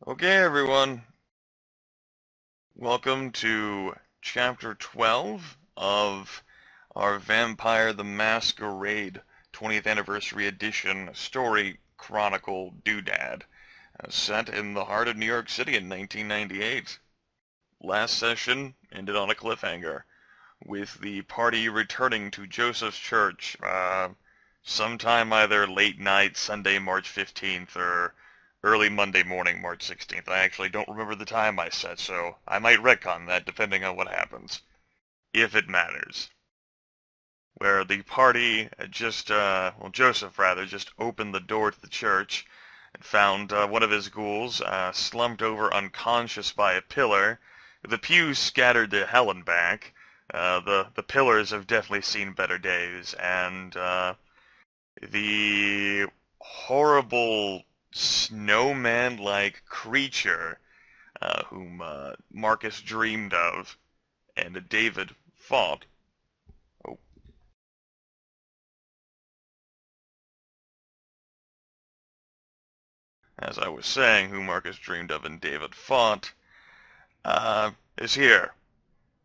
Okay, everyone. Welcome to Chapter 12 of our Vampire the Masquerade 20th Anniversary Edition story chronicle doodad, set in the heart of New York City in 1998. Last session ended on a cliffhanger, with the party returning to Joseph's Church sometime either late night Sunday, March 15th, or early Monday morning, March 16th. I actually don't remember the time I set, so I might retcon that depending on what happens, if it matters. Where the party had Joseph rather, just opened the door to the church and found one of his ghouls slumped over unconscious by a pillar. The pews scattered to hell and back. The pillars have definitely seen better days, and the horrible snowman-like creature whom Marcus dreamed of and David fought. Oh, as I was saying, who Marcus dreamed of and David fought is here,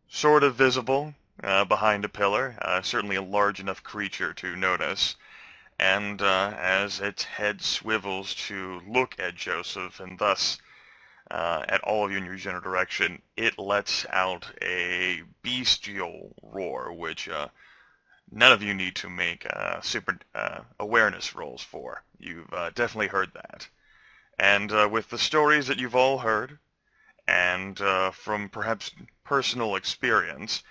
sort of visible behind a pillar. Certainly a large enough creature to notice. And as its head swivels to look at Joseph and thus at all of you in your general direction, it lets out a bestial roar, which none of you need to make super awareness rolls for. You've definitely heard that. And with the stories that you've all heard, and from perhaps personal experience,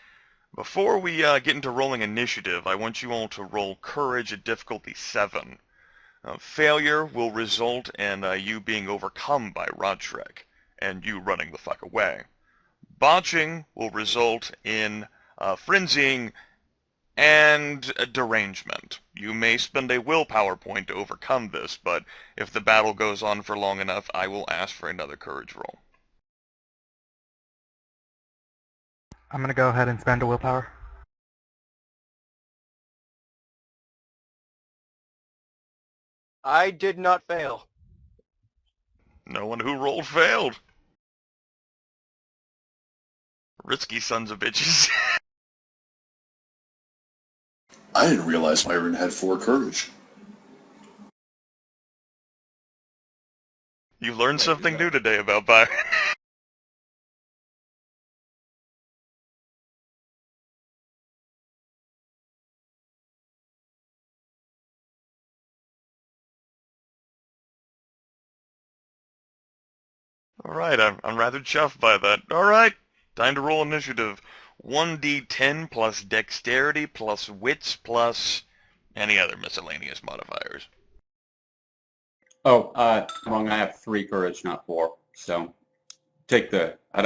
before we get into rolling initiative, I want you all to roll courage at difficulty 7. Failure will result in you being overcome by Rodschreck, and you running the fuck away. Botching will result in frenzying and a derangement. You may spend a willpower point to overcome this, but if the battle goes on for long enough, I will ask for another courage roll. I'm gonna go ahead and spend a willpower. I did not fail. No one who rolled failed. Risky sons of bitches. I didn't realize Byron had 4 courage. You learned something new today about Byron. Alright, I'm rather chuffed by that. Alright, time to roll initiative. 1d10 plus dexterity plus wits plus any other miscellaneous modifiers. Oh, Cheung, I have 3 courage, not 4. So take the. I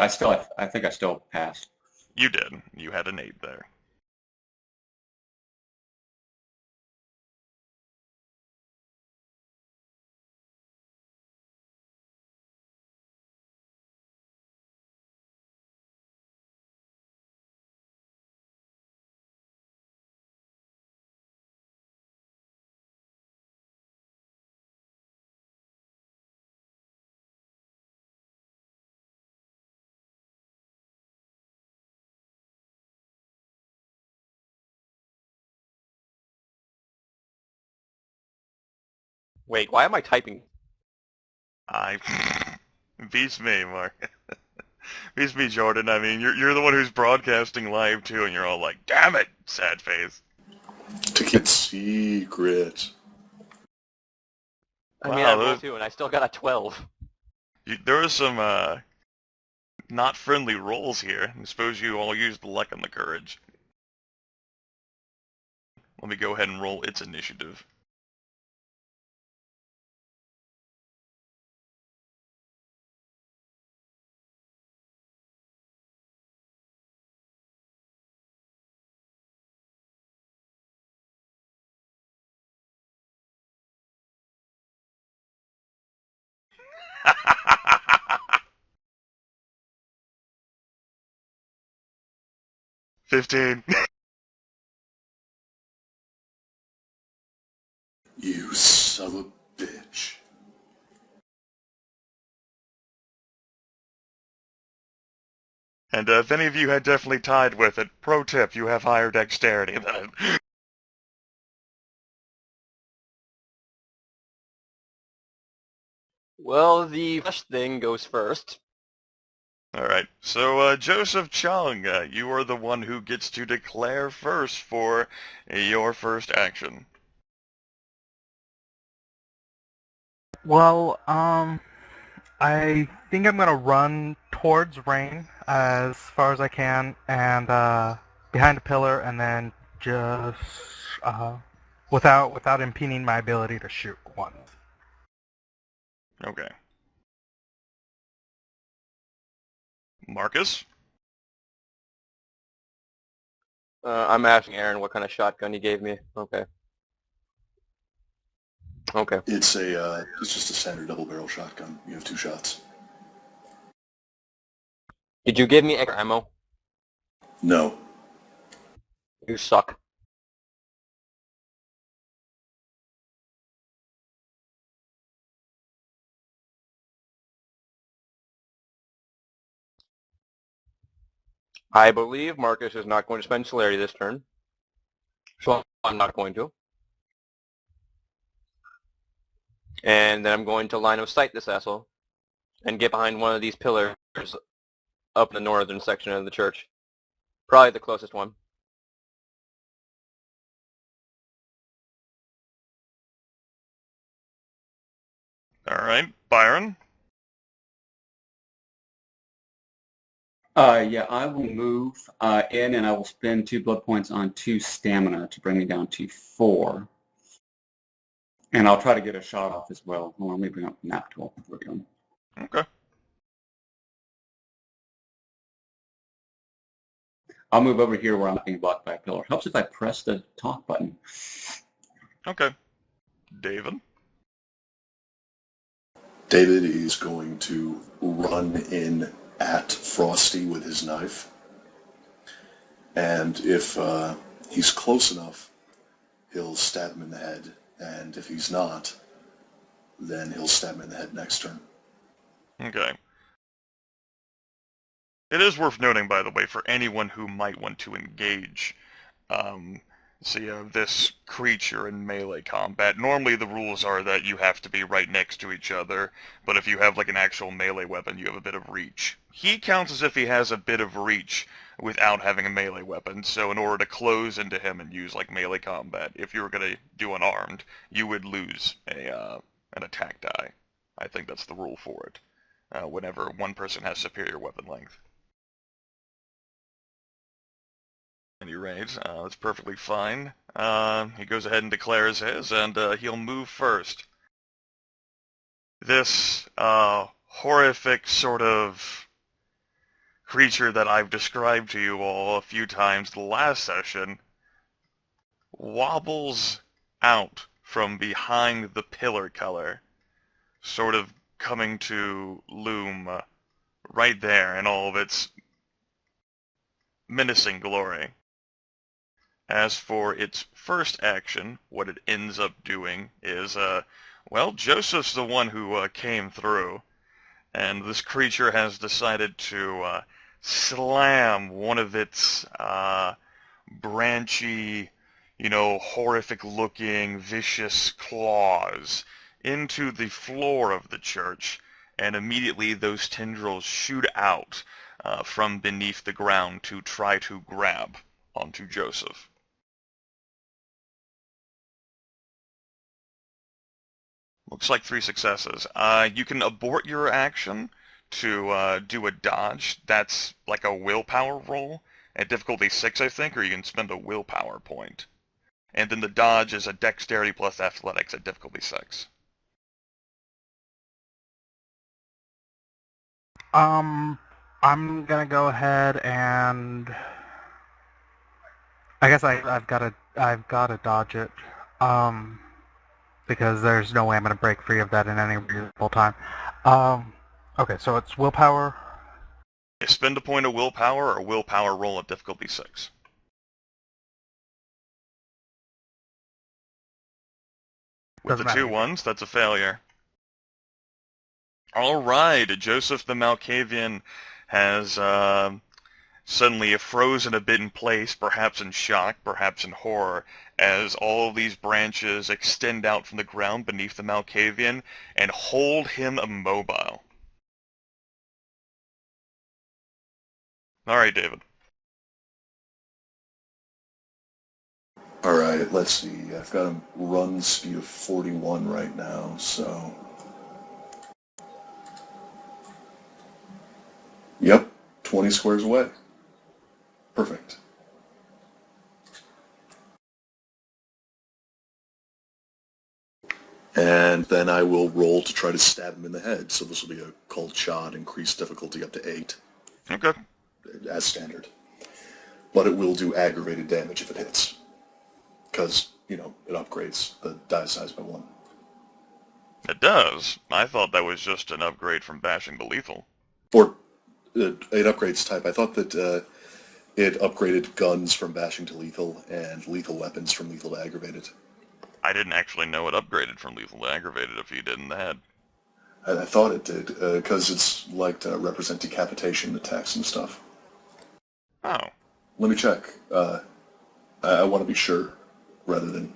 think I still passed. You did. You had an 8 there. Wait, why am I typing? I beats me, Mark. Beats me, Jordan. I mean, you're the one who's broadcasting live too, and you're all like, "Damn it!" Sad face. To get secret. I mean, I Wow, rolled 2 and I still got a 12. there was some not friendly rolls here. I suppose you all used the luck and the courage. Let me go ahead and roll its initiative. $15. You son of a bitch. And if any of you had definitely tied with it, pro tip, you have higher dexterity than it. Well, the flesh thing goes first. Alright, so Joseph Cheung, you are the one who gets to declare first for your first action. Well, I think I'm gonna run towards Rain as far as I can, and behind a pillar, and then just without impeding my ability to shoot once. Okay. Marcus? I'm asking Aaron what kind of shotgun he gave me. Okay. Okay. It's just a standard double barrel shotgun. You have 2 shots. Did you give me extra ammo? No. You suck. I believe Marcus is not going to spend celerity this turn. So I'm not going to. And then I'm going to line of sight this asshole and get behind one of these pillars up in the northern section of the church. Probably the closest one. Alright, Byron? Yeah, I will move in, and I will spend 2 blood points on 2 stamina to bring me down to 4. And I'll try to get a shot off as well. Hold on, let me bring up the map tool. There we go. Okay. I'll move over here where I'm not being blocked by a pillar. Helps if I press the talk button. Okay. David? David is going to run in at Frosty with his knife. And if he's close enough, he'll stab him in the head. And if he's not, then he'll stab him in the head next turn. Okay. It is worth noting, by the way, for anyone who might want to engage, this creature in melee combat. Normally the rules are that you have to be right next to each other, but if you have like an actual melee weapon, you have a bit of reach. He counts as if he has a bit of reach without having a melee weapon, so in order to close into him and use like melee combat, if you were going to do unarmed, you would lose an attack die. I think that's the rule for it, whenever one person has superior weapon length. At any rate, that's perfectly fine. He goes ahead and declares his, and he'll move first. This horrific sort of creature that I've described to you all a few times the last session wobbles out from behind the pillar color, sort of coming to loom right there in all of its menacing glory. As for its first action, what it ends up doing is, well, Joseph's the one who came through, and this creature has decided to slam one of its branchy, horrific-looking, vicious claws into the floor of the church, and immediately those tendrils shoot out from beneath the ground to try to grab onto Joseph. Looks like 3 successes. You can abort your action to do a dodge. That's like a willpower roll at difficulty 6, I think, or you can spend a willpower point. And then the dodge is a dexterity plus athletics at difficulty 6. I'm gonna go ahead and I guess I've gotta dodge it. Because there's no way I'm gonna break free of that in any reasonable time. Okay, so it's willpower. Spend a point of willpower or willpower roll at difficulty 6. With the 2 ones, that's a failure. Alright, Joseph the Malkavian has suddenly frozen a bit in place, perhaps in shock, perhaps in horror, as all of these branches extend out from the ground beneath the Malkavian and hold him immobile. Alright, David. Alright, let's see. I've got a run speed of 41 right now, so... Yep, 20 squares away. Perfect. And then I will roll to try to stab him in the head, so this will be a cold shot, increased difficulty up to 8. Okay. As standard. But it will do aggravated damage if it hits. Because, you know, it upgrades the die size by 1. It does. I thought that was just an upgrade from bashing to lethal. Or, it upgrades type. I thought that it upgraded guns from bashing to lethal, and lethal weapons from lethal to aggravated. I didn't actually know it upgraded from lethal to aggravated if you did in the head. I thought it did, because it's like to represent decapitation attacks and stuff. Oh. Let me check. I want to be sure, rather than...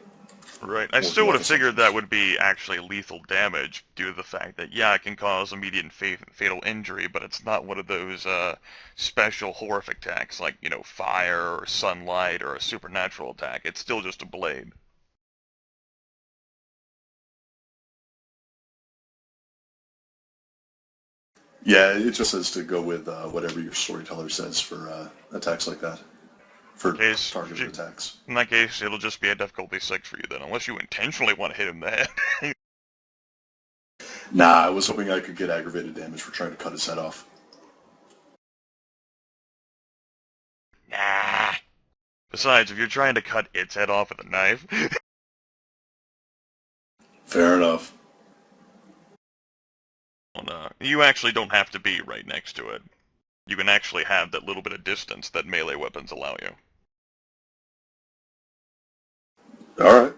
Right. I still would have figured that would be actually lethal damage due to the fact that, yeah, it can cause immediate and fatal injury, but it's not one of those special horrific attacks like, you know, fire or sunlight or a supernatural attack. It's still just a blade. Yeah, it just says to go with whatever your storyteller says for attacks like that. For targeted attacks. In that case, it'll just be a difficulty 6 for you then, unless you intentionally want to hit him in the head. Nah, I was hoping I could get aggravated damage for trying to cut his head off. Nah. Besides, if you're trying to cut its head off with a knife... Fair enough. Well, no, you actually don't have to be right next to it. You can actually have that little bit of distance that melee weapons allow you. Alright.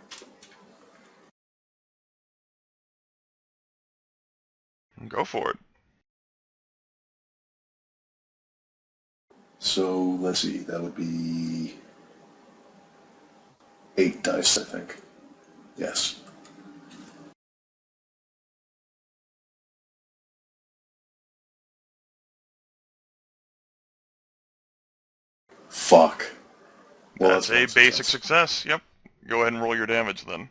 Go for it. So, let's see, that would be 8 dice, I think. Yes. Fuck. Well, that's a basic success. Yep. Go ahead and roll your damage then.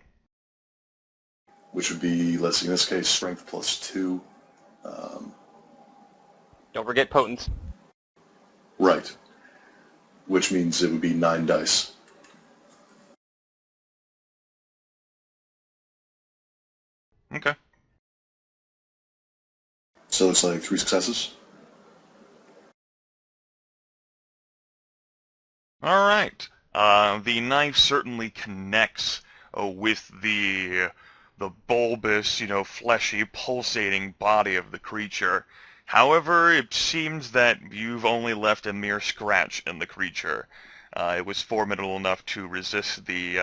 Which would be, let's see, in this case, strength plus 2. Don't forget potence. Right. Which means it would be 9 dice. Okay. So it's like 3 successes? Alright. The knife certainly connects with the bulbous, you know, fleshy, pulsating body of the creature. However, it seems that you've only left a mere scratch in the creature. It was formidable enough to resist the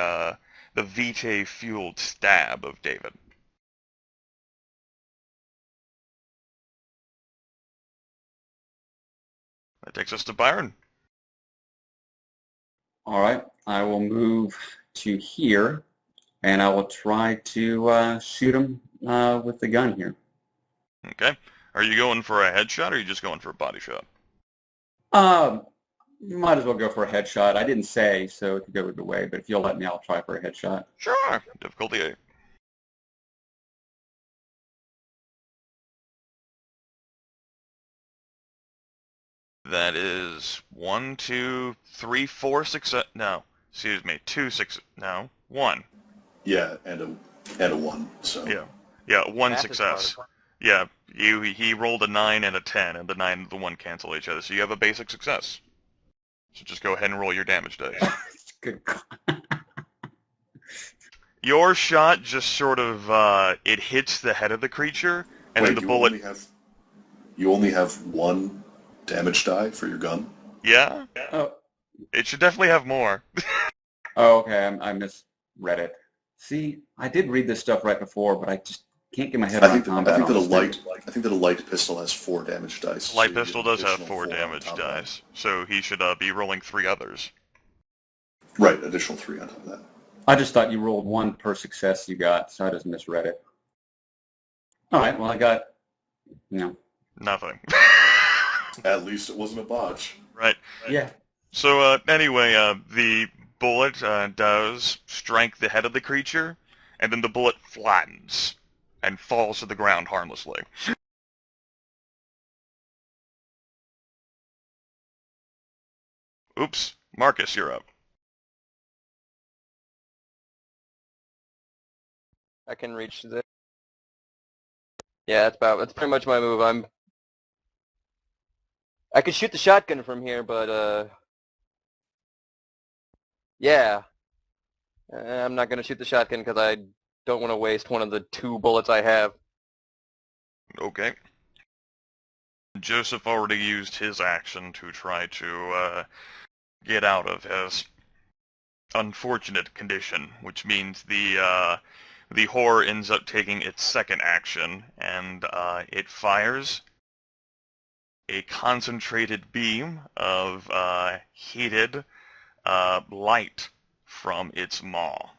VtM-fueled stab of David. That takes us to Byron. Alright, I will move to here, and I will try to shoot him with the gun here. Okay. Are you going for a headshot, or are you just going for a body shot? Might as well go for a headshot. I didn't say, so it could go either way, but if you'll let me, I'll try for a headshot. Sure. Difficulty 8. That is 1, 2, 3, 4 success. No, excuse me, 2 success. No, 1. Yeah, and a 1. So yeah, 1 Math is success. hard. Yeah, he rolled a 9 and a 10, and the 9 and the 1 cancel each other, so you have a basic success. So just go ahead and roll your damage dice. Good. Your shot just sort of it hits the head of the creature, and wait, then the bullet. You only have 1 damage die for your gun? Yeah. Oh. It should definitely have more. Oh, okay. I misread it. See, I did read this stuff right before, but I just Can't get my head I around think, combat. I think that honestly. I think that a light pistol has 4 damage dice. Light so you get pistol an does have additional 4 4 on damage top of that. dice, so he should be rolling 3 others. Right, additional 3 on top of that. I just thought you rolled 1 per success you got, so I just misread it. All right, well, I got, Nothing. At least it wasn't a botch. Right. Yeah. So anyway, the bullet does strike the head of the creature, and then the bullet flattens and falls to the ground harmlessly. Oops. Marcus, you're up. I can reach there. Yeah, that's pretty much my move. I could shoot the shotgun from here, but yeah. I'm not gonna shoot the shotgun because I don't want to waste one of the 2 bullets I have. Okay. Joseph already used his action to try to get out of his unfortunate condition, which means the horror ends up taking its second action, and it fires a concentrated beam of heated light from its maw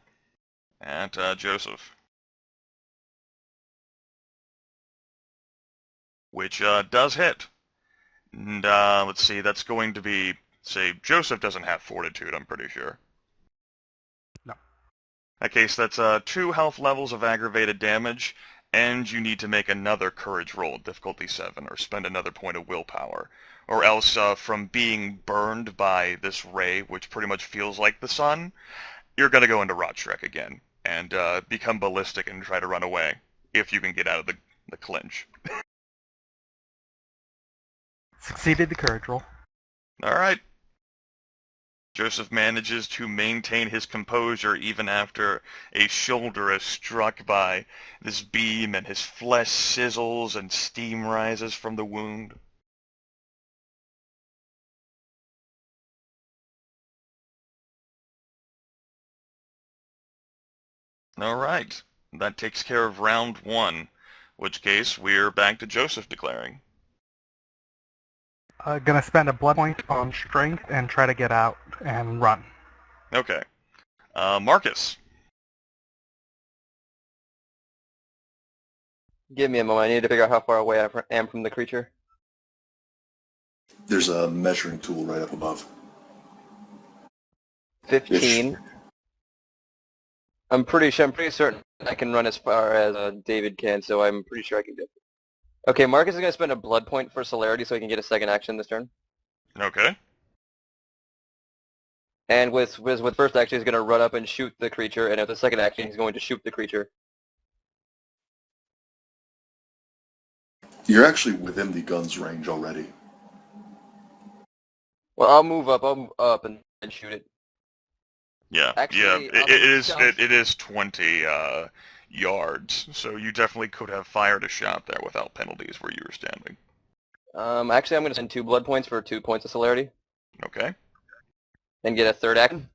at Joseph, which does hit. And let's see, that's going to be, say, Joseph doesn't have fortitude, I'm pretty sure. No. In that case, that's 2 health levels of aggravated damage, and you need to make another courage roll, difficulty 7, or spend another point of willpower. Or else, from being burned by this ray, which pretty much feels like the sun, you're going to go into Rot Shrek again, and become ballistic and try to run away, if you can get out of the clinch. Succeeded the courage roll. Alright. Joseph manages to maintain his composure even after a shoulder is struck by this beam and his flesh sizzles and steam rises from the wound. Alright. That takes care of round 1, which case we're back to Joseph declaring. Gonna spend a blood point on strength and try to get out and run. Okay. Marcus. Give me a moment. I need to figure out how far away I am from the creature. There's a measuring tool right up above. 15. I'm pretty certain I can run as far as David can, so I'm pretty sure I can do it. Okay, Marcus is going to spend a blood point for celerity so he can get a second action this turn. Okay. And with first action, he's going to run up and shoot the creature, and with the second action, he's going to shoot the creature. You're actually within the gun's range already. Well, I'll move up and shoot it. Yeah, Actually, it is 20 yards, so you definitely could have fired a shot there without penalties where you were standing. Actually, I'm going to spend 2 blood points for 2 points of celerity. Okay. And get a third action.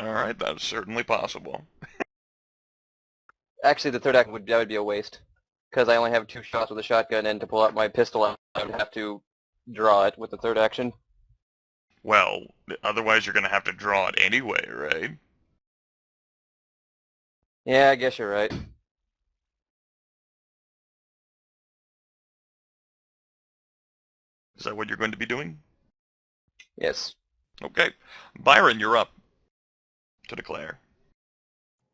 Alright, that's certainly possible. Actually, the third action would be a waste, because I only have 2 shots with a shotgun, and to pull out my pistol, I would have to draw it with the third action. Well, otherwise you're going to have to draw it anyway, right? Yeah, I guess you're right. Is that what you're going to be doing? Yes. Okay. Byron, you're up to declare.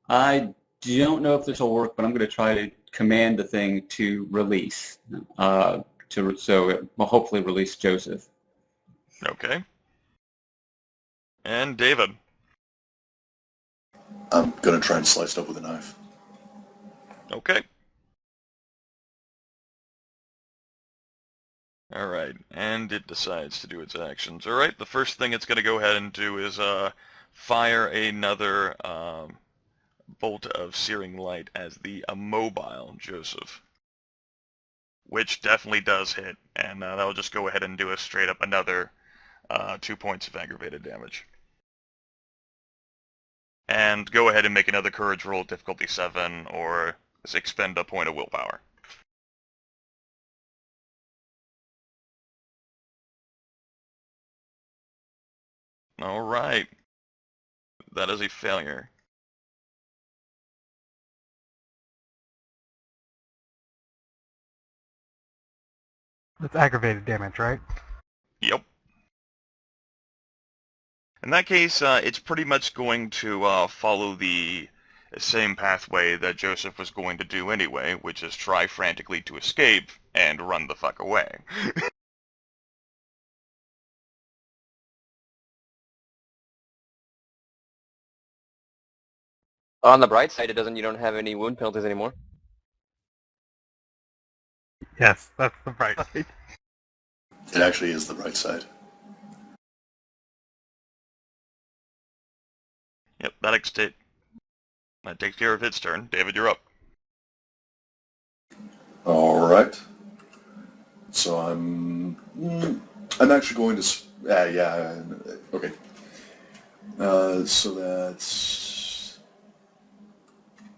I don't know if this will work, but I'm going to try to command the thing to release, so it will hopefully release Joseph. Okay. And David. I'm going to try and slice it up with a knife. Okay. Alright, and it decides to do its actions. Alright, the first thing it's going to go ahead and do is fire another bolt of searing light as the immobile Joseph, which definitely does hit, and that'll just go ahead and do a straight up another 2 points of aggravated damage. And go ahead and make another courage roll, difficulty 7, or expend a point of willpower. All right. That is a failure. That's aggravated damage, right? Yep. In that case, it's pretty much going to follow the same pathway that Joseph was going to do anyway, which is try frantically to escape and run the fuck away. On the bright side, you don't have any wound penalties anymore. Yes, that's the bright side. It actually is the bright side. Yep, that takes care of its turn. David, you're up. All right. So I'm actually going to. Yeah. Okay. So that's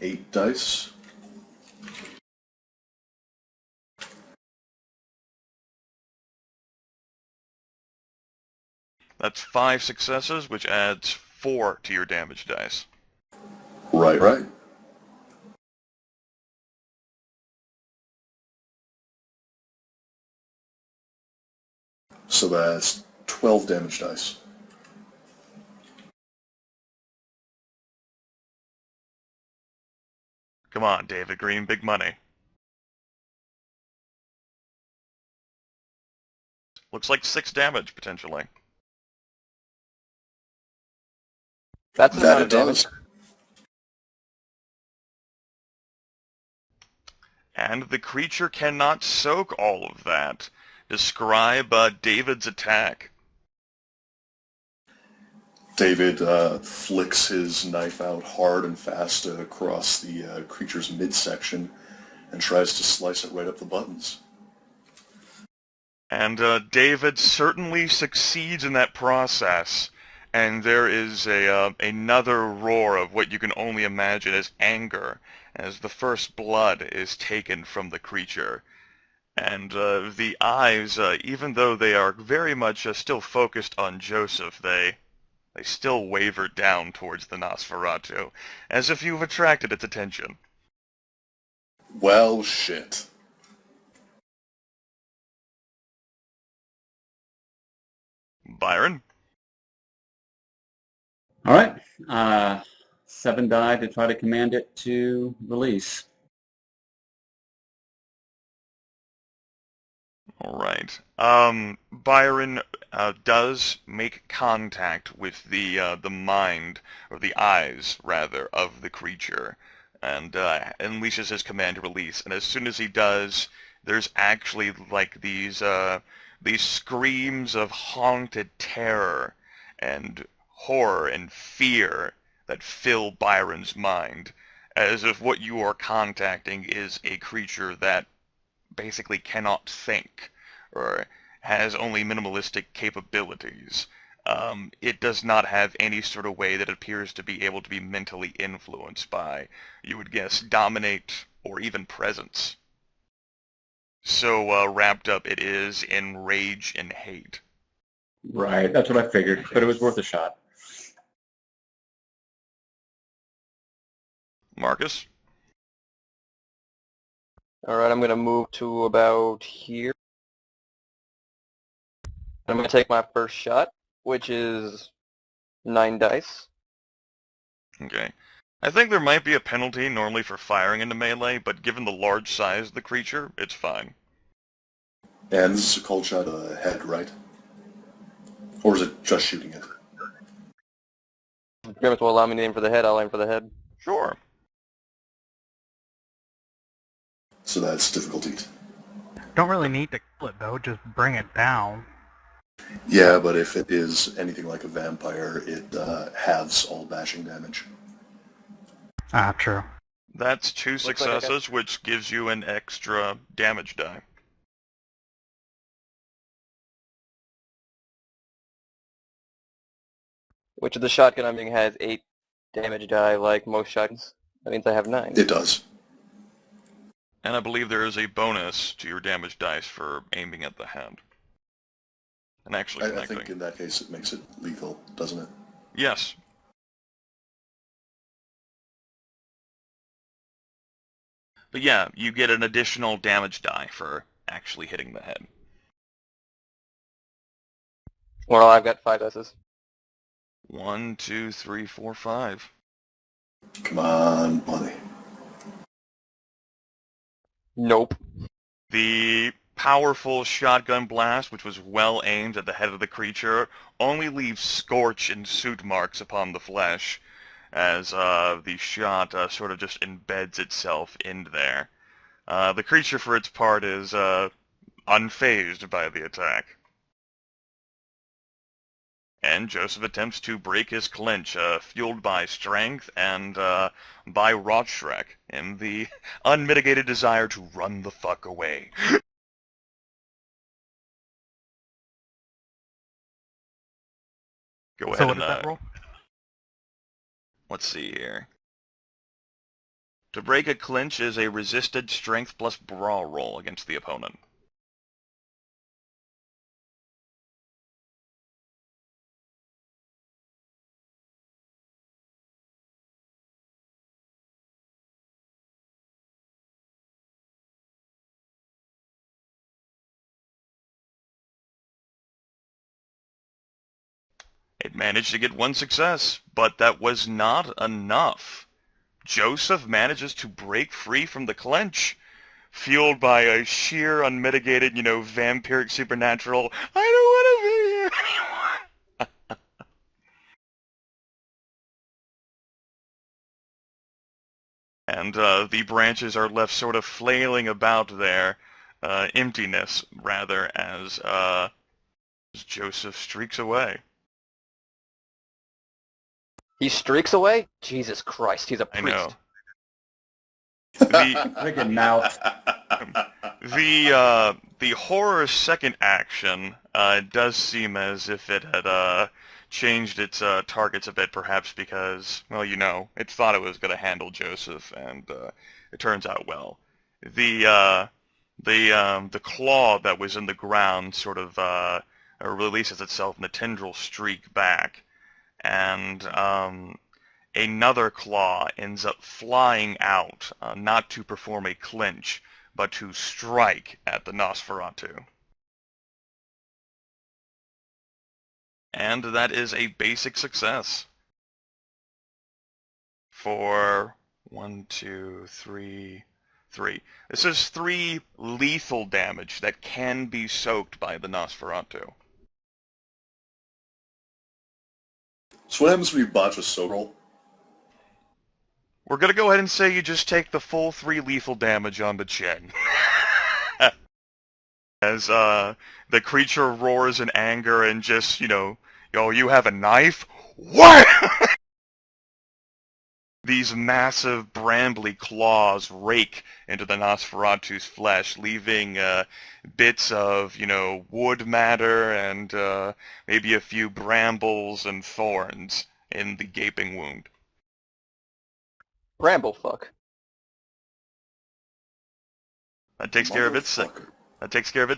8 dice. That's 5 successes, which adds 4 to your damage dice. Right. So that's 12 damage dice. Come on, David Green, big money. Looks like 6 damage, potentially. That's the That amount it of damage. does. And the creature cannot soak all of that. Describe David's attack. David flicks his knife out hard and fast across the creature's midsection and tries to slice it right up the buttons. And David certainly succeeds in that process. And there is another roar of what you can only imagine as anger as the first blood is taken from the creature. And the eyes, even though they are very much still focused on Joseph, they still waver down towards the Nosferatu, as if you've attracted its attention. Well, shit. Byron? All right. 7 die to try to command it to release. All right. Byron does make contact with the mind, or the eyes, rather, of the creature, and unleashes his command to release. And as soon as he does, there's actually like these screams of haunted terror and horror and fear that fill Byron's mind, as if what you are contacting is a creature that basically cannot think or has only minimalistic capabilities. It does not have any sort of way that it appears to be able to be mentally influenced by, you would guess, dominate or even presence. So wrapped up it is in rage and hate. Right, that's what I figured, but it was worth a shot. Marcus? All right, I'm going to move to about here. I'm going to take my first shot, which is 9 dice. Okay. I think there might be a penalty normally for firing into melee, but given the large size of the creature, it's fine. And this is a cold shot head, right? Or is it just shooting it? If Grimith will allow me to aim for the head, I'll aim for the head. Sure. So that's difficulty. Don't really need to kill it, though. Just bring it down. Yeah, but if it is anything like a vampire, it halves all bashing damage. Ah, true. That's 2 like I got- successes, which gives you an extra damage die. Which of the shotgun I'm using has 8 damage die like most shotguns. That means I have 9. It does. And I believe there is a bonus to your damage dice for aiming at the head. And actually I connecting. think in that case it makes it lethal, doesn't it? Yes. But yeah, you get an additional damage die for actually hitting the head. Well, I've got 5 S's. 1, 2, 3, 4, 5. Come on, buddy. Nope. The powerful shotgun blast, which was well aimed at the head of the creature, only leaves scorch and soot marks upon the flesh, as the shot sort of just embeds itself in there. The creature, for its part, is unfazed by the attack. And Joseph attempts to break his clinch, fueled by strength and by Rotschreck, and the unmitigated desire to run the fuck away. Go ahead So what and, did that roll? let's see here. To break a clinch is a resisted strength plus brawl roll against the opponent. It managed to get one success, but that was not enough. Joseph manages to break free from the clinch, fueled by a sheer, unmitigated, vampiric supernatural, I don't want to be here anymore. And the branches are left sort of flailing about their emptiness, rather, as Joseph streaks away. He streaks away? Jesus Christ, he's a priest. I know. Friggin' mouth. The horror's second action does seem as if it had changed its targets a bit, perhaps because, well, it thought it was going to handle Joseph, and it turns out well. The claw that was in the ground sort of releases itself in a tendril streak back, and another claw ends up flying out, not to perform a clinch, but to strike at the Nosferatu. And that is a basic success. For 1, 2, 3, 3. This is 3 lethal damage that can be soaked by the Nosferatu. So what happens when you botch a soak roll? We're going to go ahead and say you just take the full 3 lethal damage on the chin. As the creature roars in anger and just, yo, you have a knife? What? These massive brambly claws rake into the Nosferatu's flesh, leaving bits of, wood matter and maybe a few brambles and thorns in the gaping wound. Bramblefuck. That takes care of its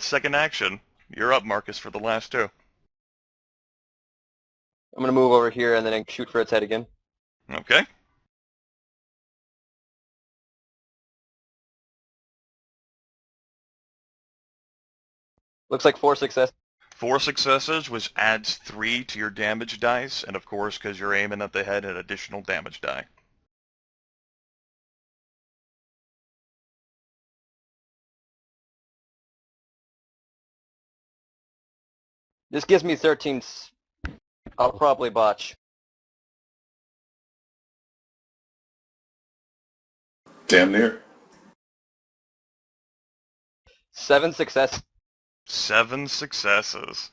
second action. You're up, Marcus, for the last 2. I'm gonna move over here and then shoot for its head again. Okay. Looks like 4 successes. 4 successes, which adds 3 to your damage dice, and of course, because you're aiming at the head, an additional damage die. This gives me 13. I'll probably botch. Damn near. 7 success. 7 successes.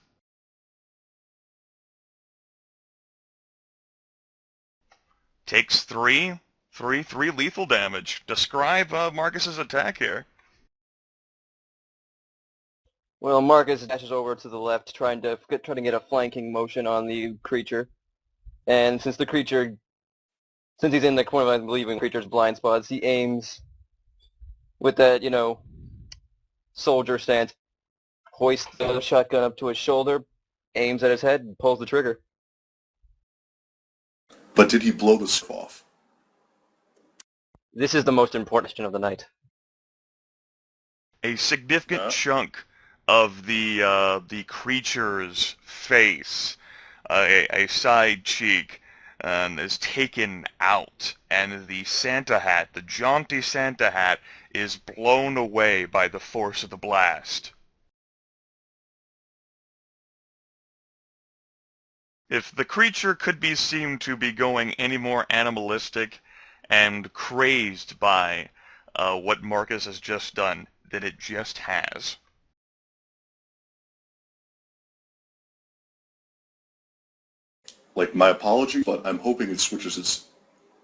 Takes 3 lethal damage. Describe Marcus's attack here. Well, Marcus dashes over to the left, trying to get a flanking motion on the creature. And since he's in the corner of, I believe, in the creature's blind spots, he aims with that, soldier stance, hoists the shotgun up to his shoulder, aims at his head, and pulls the trigger. But did he blow the stuff off? This is the most important question of the night. A significant chunk of the creature's face, a side cheek, is taken out, and the Santa hat, the jaunty Santa hat, is blown away by the force of the blast. If the creature could be seen to be going any more animalistic and crazed by what Marcus has just done, then it just has. Like, my apology, but I'm hoping it switches its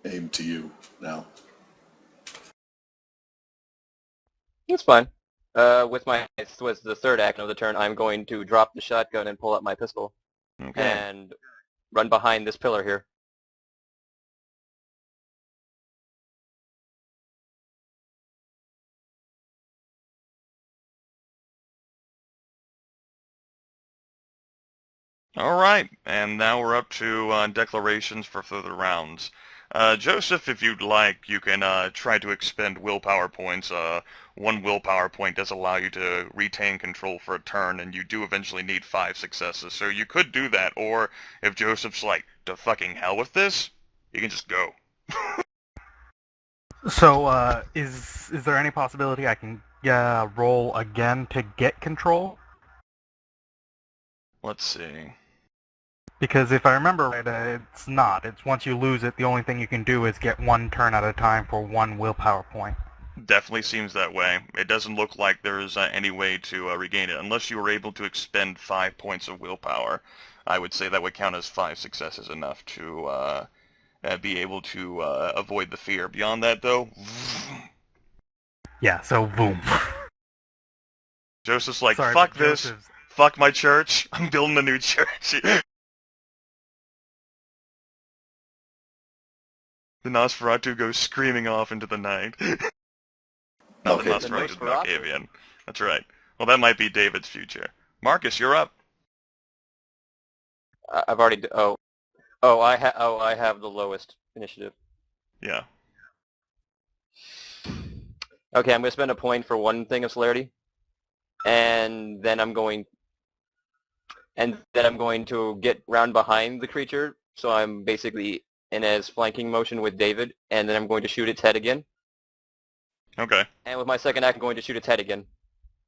aim to you now. It's fine. With the third action of the turn, I'm going to drop the shotgun and pull out my pistol Okay. and run behind this pillar here. All right, and now we're up to declarations for further rounds. Joseph, if you'd like, you can try to expend willpower points. One willpower point does allow you to retain control for a turn, and you do eventually need 5 successes. So you could do that, or if Joseph's like, to fucking hell with this, you can just go. So, is there any possibility I can roll again to get control? Let's see. Because if I remember right, it's not. It's once you lose it, the only thing you can do is get one turn at a time for 1 willpower point. Definitely seems that way. It doesn't look like there's any way to regain it, unless you were able to expend 5 points of willpower. I would say that would count as 5 successes enough to be able to avoid the fear. Beyond that, though, Yeah, so boom. Joseph's like, Sorry, fuck but this, Joseph's... fuck my church, I'm building a new church. The Nosferatu goes screaming off into the night. Not the Okay. Nosferatu, the Malkavian. That's right. Well, that might be David's future. Marcus, you're up. I've already. I have the lowest initiative. Yeah. Okay, I'm going to spend a point for one thing of celerity, and then I'm going to get round behind the creature, so I'm basically in as flanking motion with David, and then I'm going to shoot its head again. Okay. And with my second act, I'm going to shoot its head again.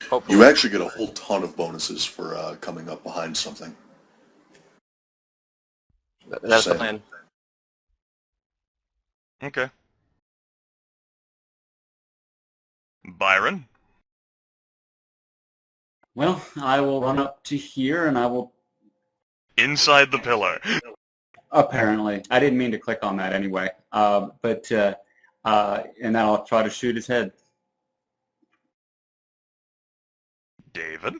Hopefully. You actually get a whole ton of bonuses for coming up behind something. That's the plan. Okay. Byron? Well, I will run up to here and I will... Inside the pillar. Apparently. I didn't mean to click on that anyway. And then I'll try to shoot his head. David?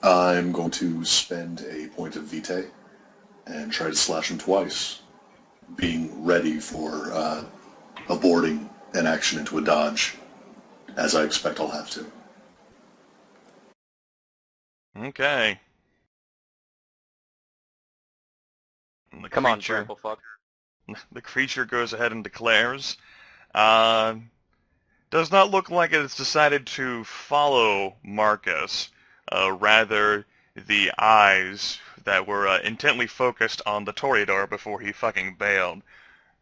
I'm going to spend a point of vitae and try to slash him twice, being ready for aborting an action into a dodge, as I expect I'll have to. Okay. Come on, Bramble fuck. The creature goes ahead and declares, does not look like it's decided to follow Marcus. Rather, the eyes that were intently focused on the Toreador before he fucking bailed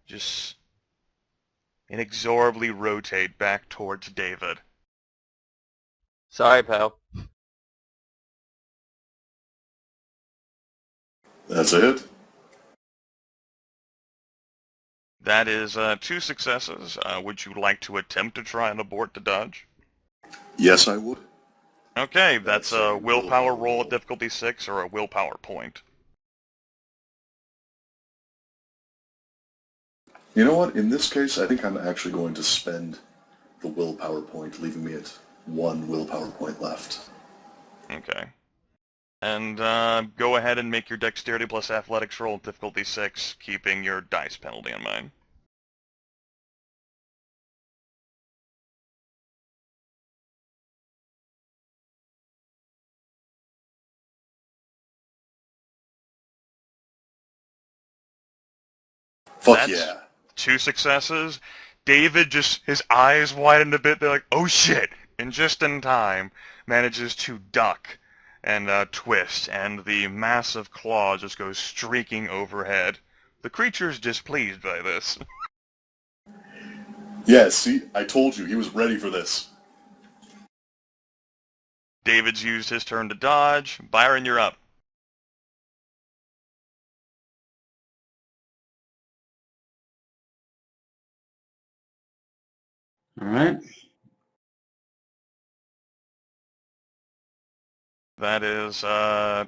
just inexorably rotate back towards David. Sorry, pal. That's it? That is 2 successes. Would you like to attempt to try and abort the dodge? Yes, I would. Okay, that's a willpower roll at difficulty 6 or a willpower point. You know what? In this case, I think I'm actually going to spend the willpower point, leaving me at 1 willpower point left. Okay. And go ahead and make your dexterity plus athletics roll at difficulty 6, keeping your dice penalty in mind. Fuck That's yeah. 2 successes. David just, his eyes widened a bit. They're like, oh shit! And just in time, manages to duck and twist, and the massive claw just goes streaking overhead. The creature's displeased by this. Yeah, see? I told you, he was ready for this. David's used his turn to dodge. Byron, you're up. All right. That is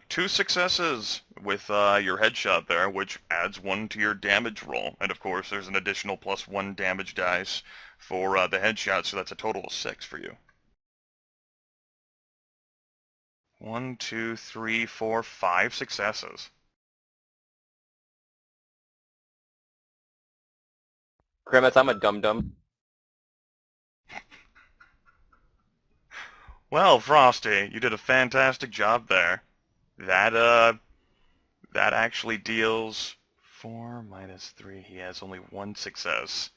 2 successes with your headshot there, which adds 1 to your damage roll. And of course, there's an additional +1 damage dice for the headshot, so that's a total of 6 for you. 1, 2, 3, 4, 5 successes. Grimith, I'm a dum-dum. Well, Frosty, you did a fantastic job there. That actually deals 4 minus 3. He has only 1 success.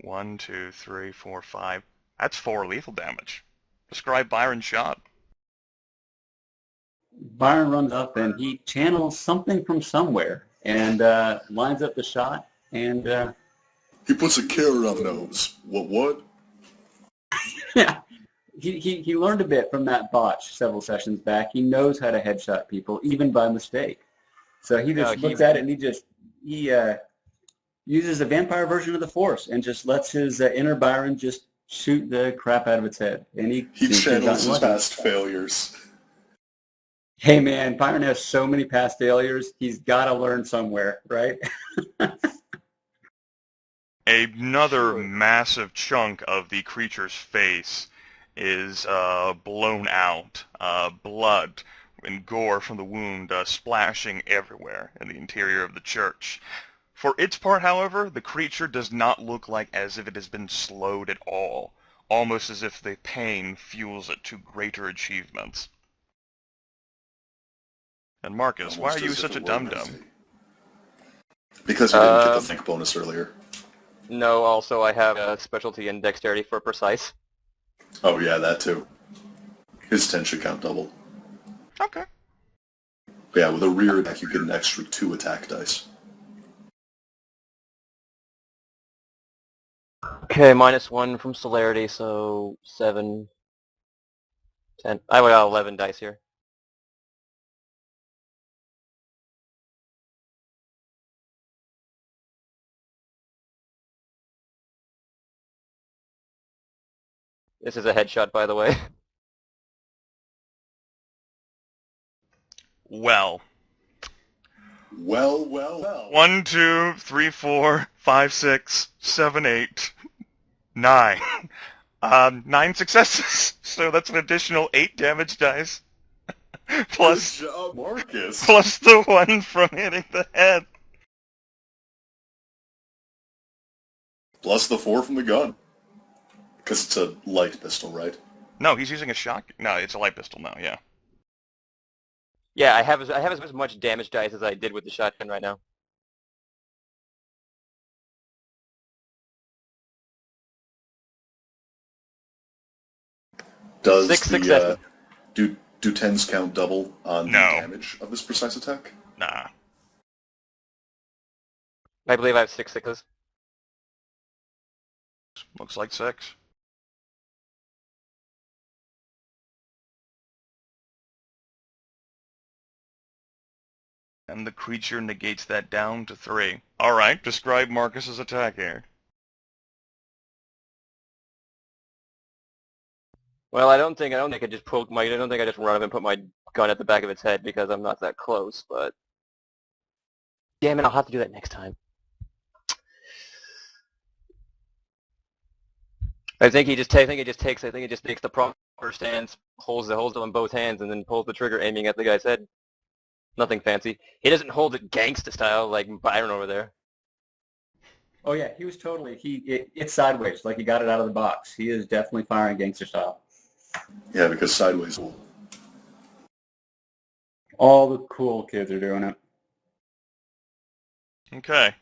1, 2, 3, 4, 5. That's 4 lethal damage. Describe Byron's shot. Byron runs up and he channels something from somewhere and lines up the shot and He puts a carrot on the nose. What? yeah, he learned a bit from that botch several sessions back. He knows how to headshot people even by mistake. So he just looks at it and he uses a vampire version of the Force and just lets his inner Byron just shoot the crap out of its head. And he channels his past failures. Hey man, Byron has so many past failures. He's got to learn somewhere, right? Another massive chunk of the creature's face is blown out. Blood and gore from the wound splashing everywhere in the interior of the church. For its part, however, the creature does not look like as if it has been slowed at all, almost as if the pain fuels it to greater achievements. And Marcus, why are you such a dum-dum? Because you didn't get the think bonus earlier. No, also I have a specialty in dexterity for precise. Oh yeah, that too. His 10 should count double. Okay. But yeah, with a rear attack, you get an extra 2 attack dice. Okay, -1 from celerity, so 7, 10. I got 11 dice here. This is a headshot, by the way. Well. Well. 1, 2, 3, 4, 5, 6, 7, 8, 9. 9 successes. So that's an additional 8 damage dice. Plus, Good job, Marcus. plus the 1 from hitting the head. Plus the 4 from the gun. Because it's a light pistol, right? No, he's using a shotgun. No, it's a light pistol now, yeah. Yeah, I have as much damage dice as I did with the shotgun right now. Does 6 successes. Do 10s count double on the No. damage of this precise attack? Nah. I believe I have 6 sixes. Looks like 6. And the creature negates that down to 3. Alright, describe Marcus's attack here. Well, I don't think I just run up and put my gun at the back of its head because I'm not that close, but damn it, I'll have to do that next time. I think he just takes the proper stance, holds them in both hands, and then pulls the trigger, aiming at the guy's head. Nothing fancy. He doesn't hold it gangsta style like Byron over there. Oh yeah, he was totally, it's sideways, like he got it out of the box. He is definitely firing gangster style. Yeah, because sideways will. All the cool kids are doing it. Okay.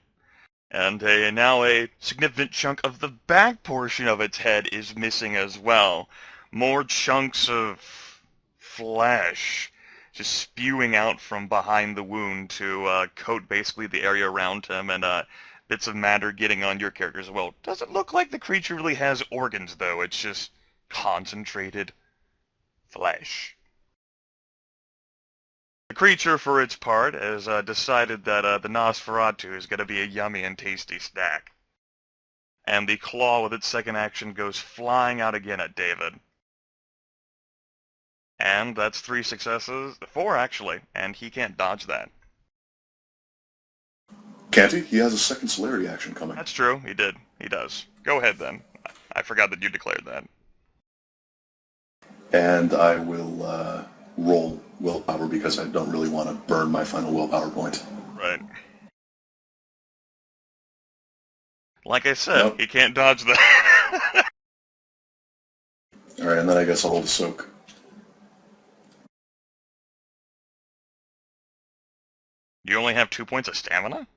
And now a significant chunk of the back portion of its head is missing as well. More chunks of flesh just spewing out from behind the wound to coat basically the area around him, and bits of matter getting on your character as well. Doesn't look like the creature really has organs, though. It's just concentrated flesh. The creature, for its part, has decided that the Nosferatu is going to be a yummy and tasty snack. And the claw with its second action goes flying out again at David. And that's 3 successes, 4 actually, and he can't dodge that. Can't he? He has a second celerity action coming. That's true, he did. He does. Go ahead then. I forgot that you declared that. And I will roll willpower because I don't really want to burn my final willpower point. Right. Like I said, Nope. he can't dodge that. Alright, and then I guess I'll hold a soak. You only have 2 points of stamina?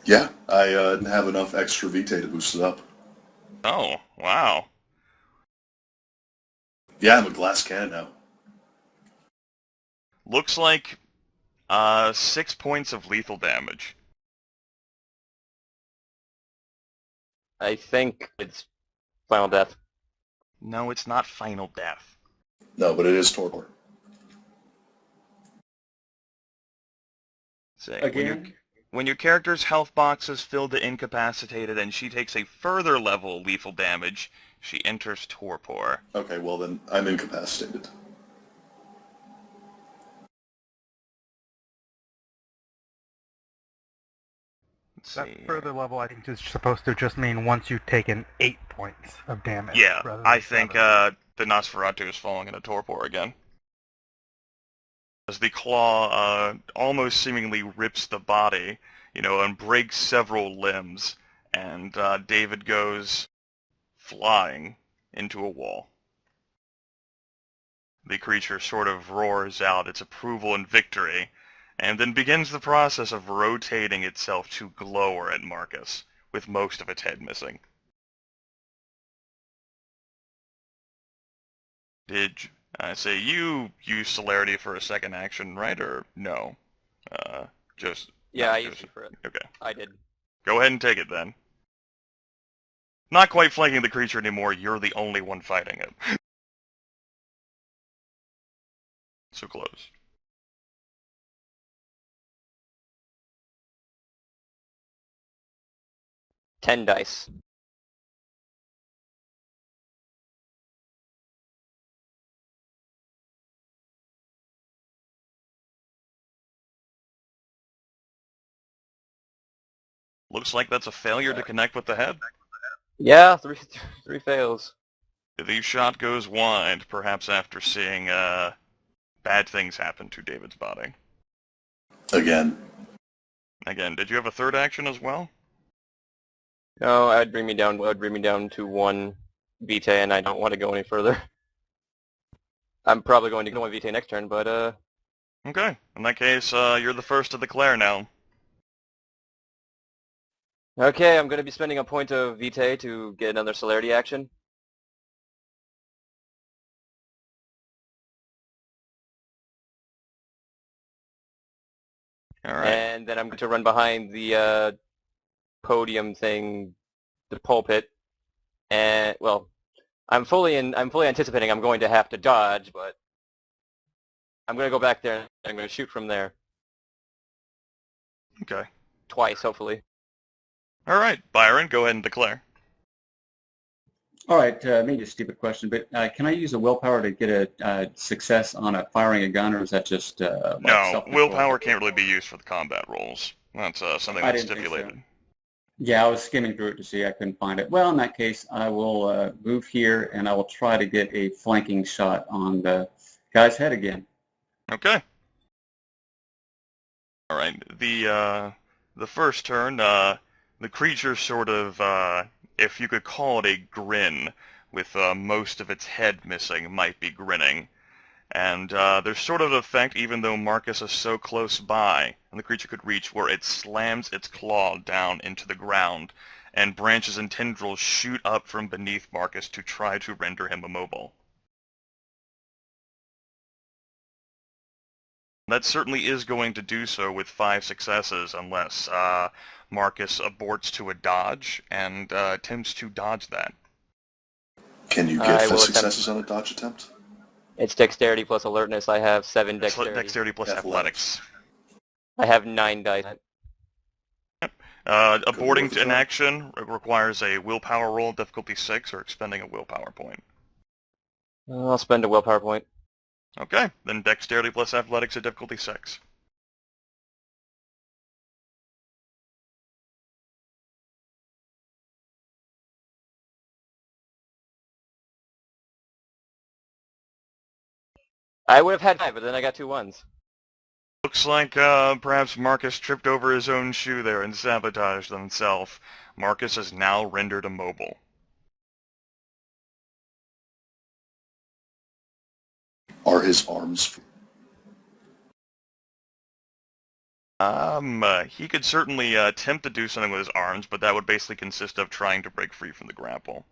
Yeah, I have enough extra Vitae to boost it up. Oh, wow. Yeah, I'm a glass cannon now. Looks like 6 points of lethal damage. I think it's final death. No, it's not final death. No, but it is Toreador. Say, Again? when your character's health box is filled to incapacitated and she takes a further level of lethal damage, she enters torpor. Okay, well then, I'm incapacitated. Let's That see. further level, I think, is supposed to just mean once you've taken 8 points of damage. Yeah, rather than I think 7. the Nosferatu is falling into torpor again. As the claw almost seemingly rips the body, and breaks several limbs, and David goes flying into a wall. The creature sort of roars out its approval and victory, and then begins the process of rotating itself to glower at Marcus, with most of its head missing. Did I say you use celerity for a second action, right, or no? Just Yeah, no, I used Joseph. it for it. Okay. I did. Go ahead and take it then. Not quite flanking the creature anymore, you're the only one fighting it. So close. Ten dice. Looks like that's a failure to connect with the head. Yeah, three fails. The shot goes wide, perhaps after seeing bad things happen to David's body. Again. Again, did you have a third action as well? No, it would bring me down to 1 Vitae, and I don't want to go any further. I'm probably going to go 1 Vitae next turn, but Okay. In that case, you're the first to declare now. okay, I'm going to be spending a point of Vitae to get another celerity action. Alright. And then I'm going to run behind the podium thing, the pulpit, and well, I'm fully anticipating I'm going to have to dodge, but I'm going to go back there and I'm going to shoot from there Okay. twice, hopefully. Alright, Byron, go ahead and declare. All right, maybe a stupid question, but can I use a willpower to get a success on firing a gun, or is that just like No, self-control? willpower can't really be used for the combat rolls. That's something I that's didn't think so. stipulated. Yeah, I was skimming through it to see. I couldn't find it. Well, in that case, I will move here, and I will try to get a flanking shot on the guy's head again. Okay. Alright, the first turn, the creature sort of, if you could call it a grin, with most of its head missing, might be grinning. And there's sort of an effect, even though Marcus is so close by, and the creature could reach, where it slams its claw down into the ground, and branches and tendrils shoot up from beneath Marcus to try to render him immobile. That certainly is going to do so with 5 successes, unless Marcus aborts to a dodge and attempts to dodge that. Can you get 5 successes on a dodge attempt? It's dexterity plus alertness. I have 7 dexterity. Dexterity plus athletics. I have 9 dice. Aborting to an action requires a willpower roll, difficulty 6, or expending a willpower point. I'll spend a willpower point. Okay, then dexterity plus athletics at difficulty 6. I would have had 5, but then I got 2 1s. Looks like perhaps Marcus tripped over his own shoe there and sabotaged himself. Marcus is now rendered immobile. Are his arms free? He could certainly attempt to do something with his arms, but that would basically consist of trying to break free from the grapple.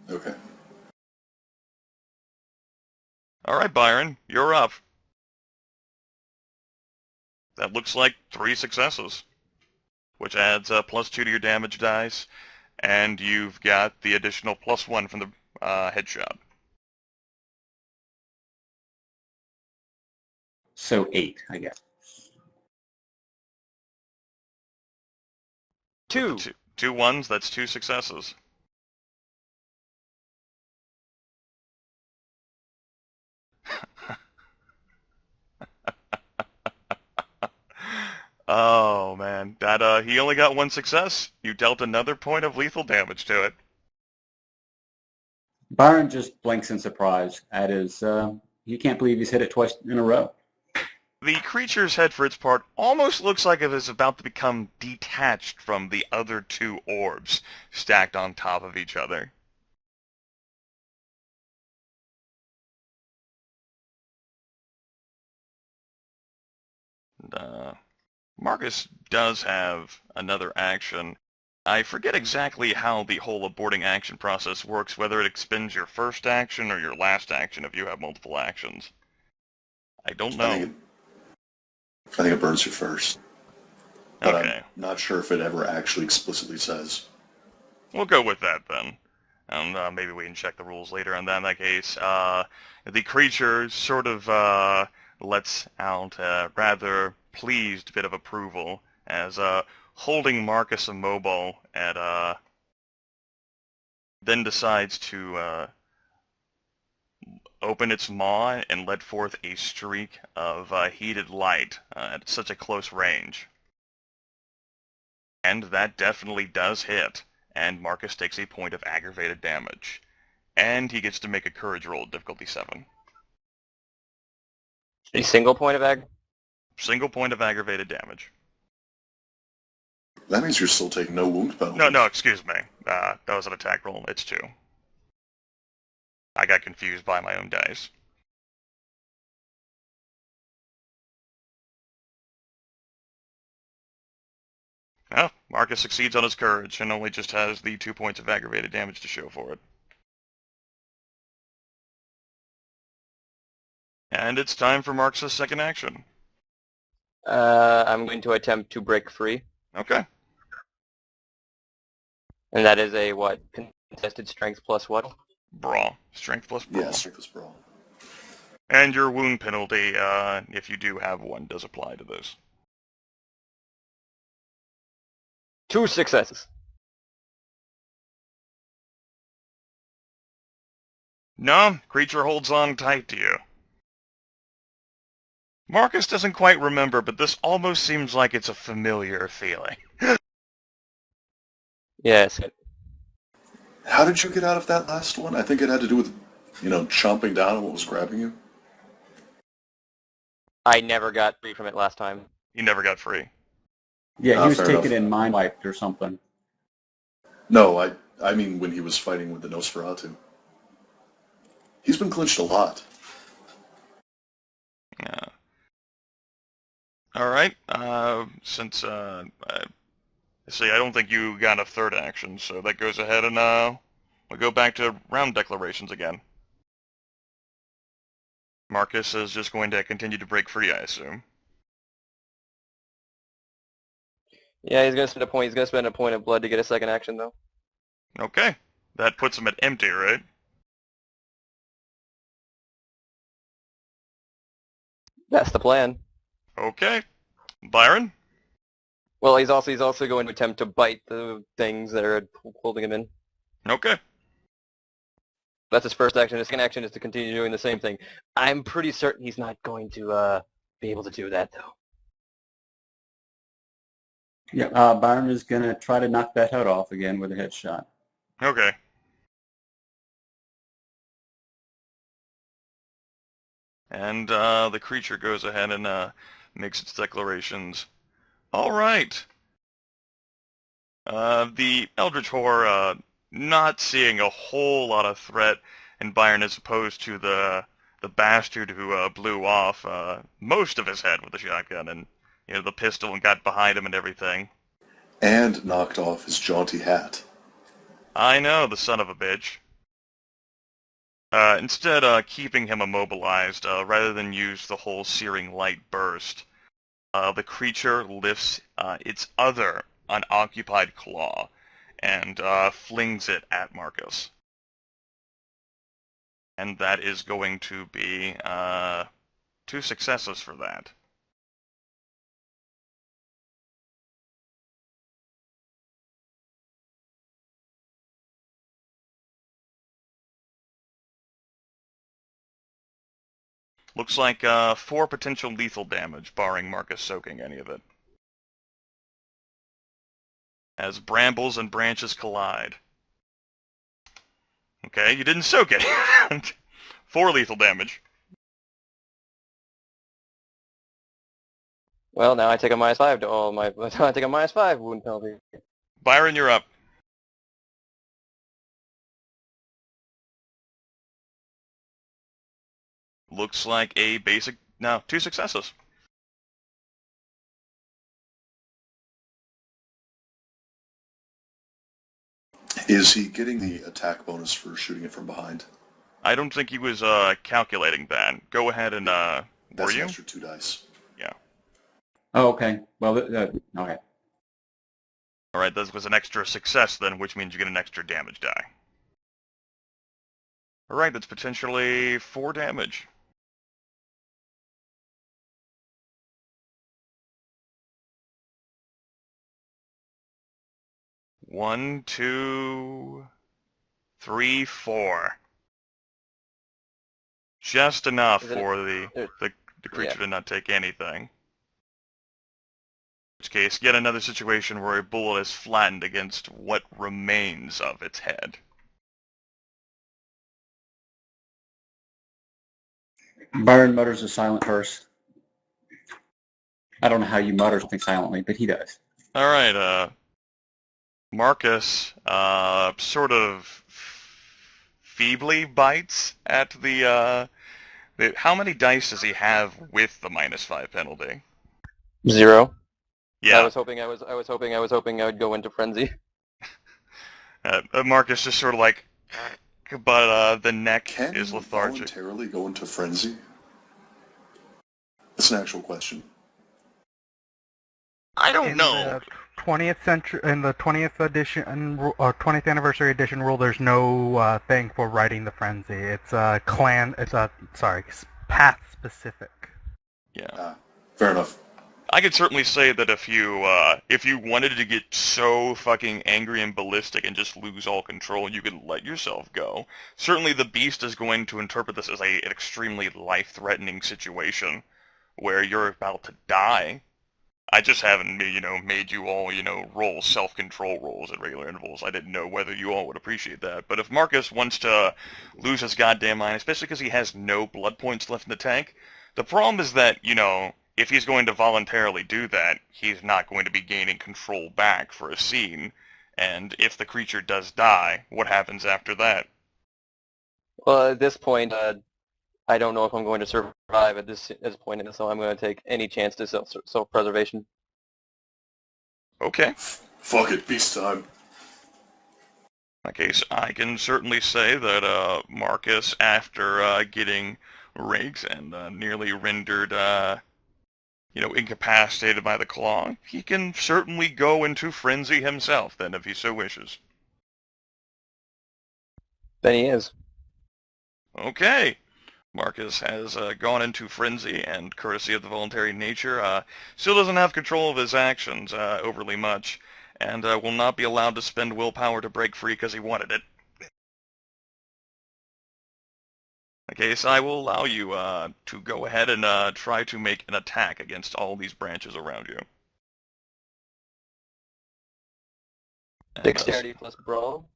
Okay. Alright, Byron, you're up. That looks like 3 successes, which adds +2 to your damage dice, and you've got the additional +1 from the headshot. So 8, I guess. 2. 2 1s, that's 2 successes. Oh man, that he only got 1 success. You dealt another point of lethal damage to it. Byron just blinks in surprise at his, he can't believe he's hit it twice in a row. The creature's head, for its part, almost looks like it is about to become detached from the other 2 orbs stacked on top of each other. And, Marcus does have another action. I forget exactly how the whole aborting action process works, whether it expends your first action or your last action if you have multiple actions. I don't know. I think it burns you first. But Okay. I'm not sure if it ever actually explicitly says. We'll go with that then. And maybe we can check the rules later on that in that case. The creature sort of lets out a rather pleased bit of approval as holding Marcus immobile and then decides to open its maw and let forth a streak of heated light at such a close range. And that definitely does hit, and Marcus takes a point of aggravated damage. And he gets to make a courage roll, difficulty 7. A single point of Single point of aggravated damage. That means you're still taking no wound penalty. No, excuse me. That was an attack roll. It's 2. I got confused by my own dice. Well, Marcus succeeds on his courage and only just has the 2 points of aggravated damage to show for it. And it's time for Marcus' second action. I'm going to attempt to break free. Okay. And that is a, what, contested strength plus what? Brawl. Strength plus brawl. Yeah, strength plus brawl. And your wound penalty, if you do have one, does apply to this. 2 successes. No, creature holds on tight to you. Marcus doesn't quite remember, but this almost seems like it's a familiar feeling. Yes. How did you get out of that last one? I think it had to do with, chomping down on what was grabbing you. I never got free from it last time. You never got free. Yeah, he was fair taken enough. in mind wiped or something. No, I mean when he was fighting with the Nosferatu. He's been clinched a lot. All right. Since see, I don't think you got a third action, so that goes ahead and we'll go back to round declarations again. Marcus is just going to continue to break free, I assume. Yeah, he's gonna spend a point. He's gonna spend a point of blood to get a second action, though. Okay. That puts him at empty, right? That's the plan. Okay. Byron? Well, he's also going to attempt to bite the things that are holding him in. Okay. That's his first action. His second action is to continue doing the same thing. I'm pretty certain he's not going to be able to do that, though. Yeah, Byron is going to try to knock that head off again with a headshot. Okay. And the creature goes ahead and makes its declarations. All right. The Eldritch Horror not seeing a whole lot of threat in Byron as opposed to the bastard who blew off most of his head with the shotgun and the pistol and got behind him and everything. And knocked off his jaunty hat. I know, the son of a bitch. Instead, keeping him immobilized, rather than use the whole searing light burst, the creature lifts its other unoccupied claw and flings it at Marcus. And that is going to be 2 successes for that. Looks like 4 potential lethal damage, barring Marcus soaking any of it. As brambles and branches collide. Okay, you didn't soak it. 4 lethal damage. Well, now I take a -5 to all my. I take a -5 wound penalty. Byron, you're up. Looks like a basic... No, 2 successes. Is he getting the attack bonus for shooting it from behind? I don't think he was calculating that. Go ahead and were That's you? an extra 2 dice. Yeah. Oh, okay. Well, okay. All right, this was an extra success then, which means you get an extra damage die. All right, that's potentially 4 damage. One, 2, 3, 4. Just enough for the creature to not take anything. In which case, yet another situation where a bullet is flattened against what remains of its head. Byron mutters a silent curse. I don't know how you mutter something silently, but he does. All right, Marcus sort of feebly bites at the how many dice does he have with the -5 penalty? 0. Yeah. I was hoping I would go into frenzy. Marcus just sort of like, but the neck Can is you lethargic. voluntarily go into frenzy? That's an actual question. I don't In know. the 20th century, in the 20th edition or 20th anniversary edition rule, there's no thing for riding the frenzy. It's a path specific. Yeah. Fair enough. I could certainly say that if you wanted to get so fucking angry and ballistic and just lose all control, you could let yourself go. Certainly the beast is going to interpret this as an extremely life-threatening situation where you're about to die. I just haven't, made you all, roll self-control rolls at regular intervals. I didn't know whether you all would appreciate that. But if Marcus wants to lose his goddamn mind, especially because he has no blood points left in the tank, the problem is that, if he's going to voluntarily do that, he's not going to be gaining control back for a scene. And if the creature does die, what happens after that? Well, at this point, I don't know if I'm going to survive at this point, and so I'm going to take any chance to self-preservation. Okay. Fuck it, peacetime. In that case, I can certainly say that Marcus, after getting raked and nearly rendered, incapacitated by the claw, he can certainly go into frenzy himself, then, if he so wishes. Then he is. Okay. Marcus has gone into frenzy, and courtesy of the voluntary nature, still doesn't have control of his actions overly much, and will not be allowed to spend willpower to break free because he wanted it. Okay, so I will allow you to go ahead and try to make an attack against all these branches around you. And, Dexterity plus brawl.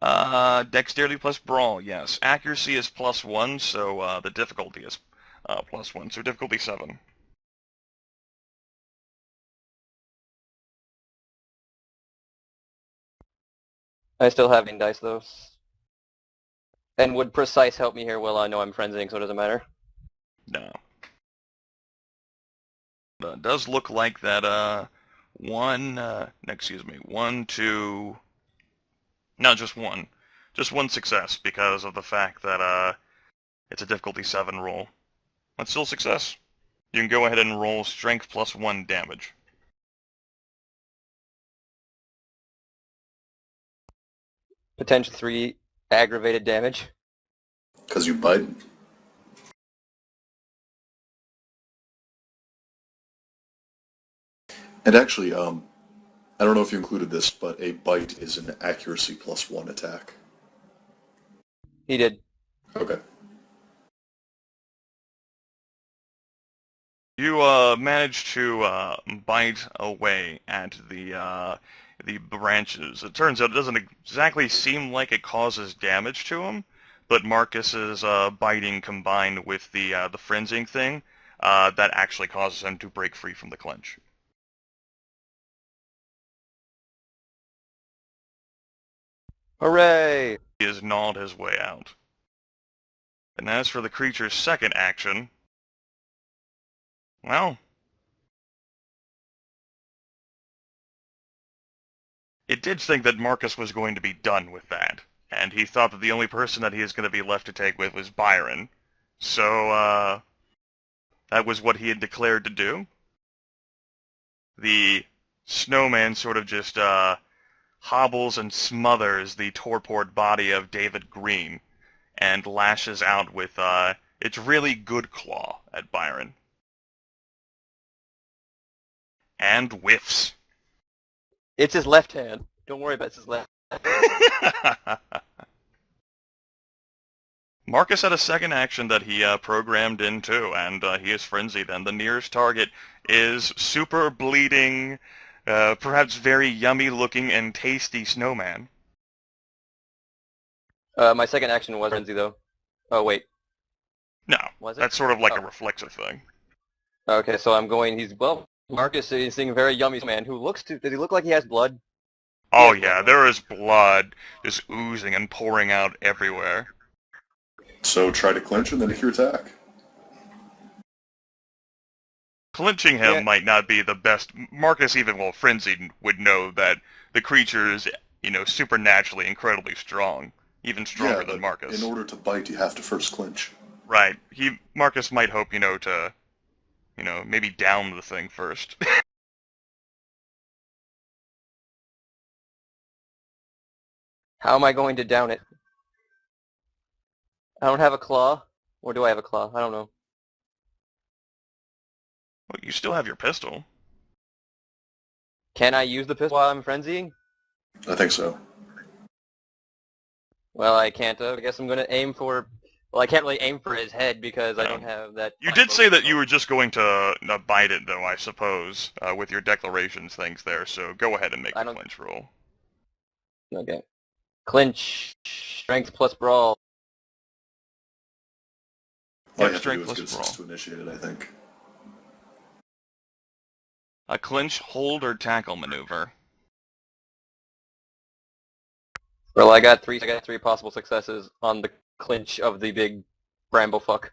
Dexterity plus brawl, yes. Accuracy is +1, so the difficulty is +1, so difficulty 7. I still have 9 dice, though. And would precise help me here? Well, I know I'm frenzying, so it doesn't matter. No. It does look like that, one, two... No, just one. Just one success, because of the fact that, it's a difficulty 7 roll. That's still a success. You can go ahead and roll strength +1 damage. Potential 3 aggravated damage. Because you bite. And actually, I don't know if you included this, but a bite is an accuracy +1 attack. He did. Okay. You manage to bite away at the branches. It turns out it doesn't exactly seem like it causes damage to him, but Marcus's biting combined with the frenzying thing, that actually causes him to break free from the clench. Hooray! He has gnawed his way out. And as for the creature's second action, well, it did think that Marcus was going to be done with that, and he thought that the only person that he is going to be left to take with was Byron. So, that was what he had declared to do. The snowman sort of just hobbles and smothers the torpored body of David Green and lashes out with its really good claw at Byron. And whiffs. It's his left hand. Don't worry about his left. Marcus had a second action that he programmed in too, and he is frenzied, and the nearest target is super bleeding, perhaps very yummy looking and tasty snowman. My second action was frenzy, though. Oh, wait. No, Was it? that's sort of like a reflexive thing. Okay, so I'm going... Marcus is seeing a very yummy man who looks to... Does he look like he has blood? Oh has yeah, blood. there is blood just oozing and pouring out everywhere. So try to clinch and then make your attack. Clinching him might not be the best. Marcus, even while frenzied, would know that the creature is, supernaturally incredibly strong. Even stronger than Marcus. In order to bite, you have to first clinch. Right. Marcus might hope, to, maybe down the thing first. How am I going to down it? I don't have a claw. Or do I have a claw? I don't know. Well, you still have your pistol. Can I use the pistol while I'm frenzying? I think so. Well, I can't. I guess I'm going to aim for... Well, I can't really aim for his head because I don't have that... You did say that you were just going to bite it, though, I suppose, with your declarations things there, so go ahead and make the clinch roll. Okay. Clinch, strength plus brawl. All you have to do is get 6 to initiate it, I think. A clinch, hold, or tackle maneuver. Well, I got three possible successes on the clinch of the big bramblefuck.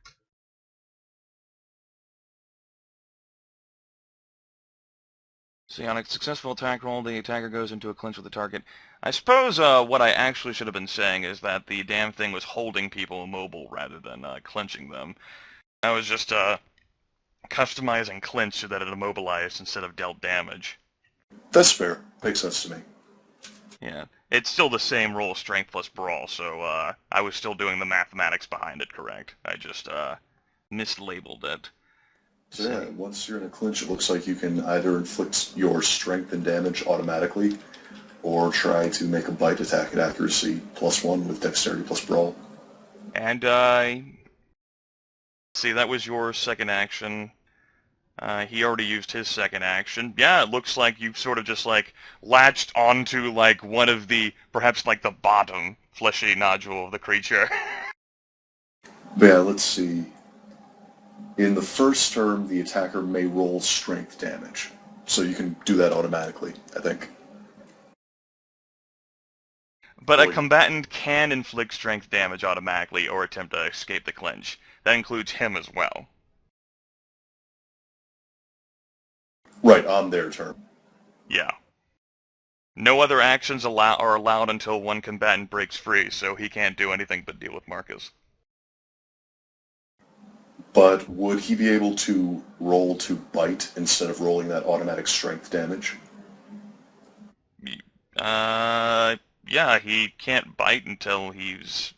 See, on a successful attack roll, the attacker goes into a clinch with the target. I suppose what I actually should have been saying is that the damn thing was holding people immobile rather than clinching them. I was just customizing clinch so that it immobilized instead of dealt damage. That's fair. Makes sense to me. Yeah. It's still the same roll, strength plus brawl, so I was still doing the mathematics behind it correct. I just mislabeled it. So yeah, once you're in a clinch, it looks like you can either inflict your strength and damage automatically, or try to make a bite attack at accuracy +1 with dexterity plus brawl. And, see, that was your second action. He already used his second action. Yeah, it looks like you've sort of just, like, latched onto, like, one of the, perhaps, like, the bottom fleshy nodule of the creature. But yeah, let's see. In the first turn, the attacker may roll strength damage. So you can do that automatically, I think. But a combatant can inflict strength damage automatically or attempt to escape the clinch. That includes him as well. Right, on their turn. Yeah. No other actions are allowed until one combatant breaks free, so he can't do anything but deal with Marcus. But would he be able to roll to bite instead of rolling that automatic strength damage? Yeah, he can't bite until he's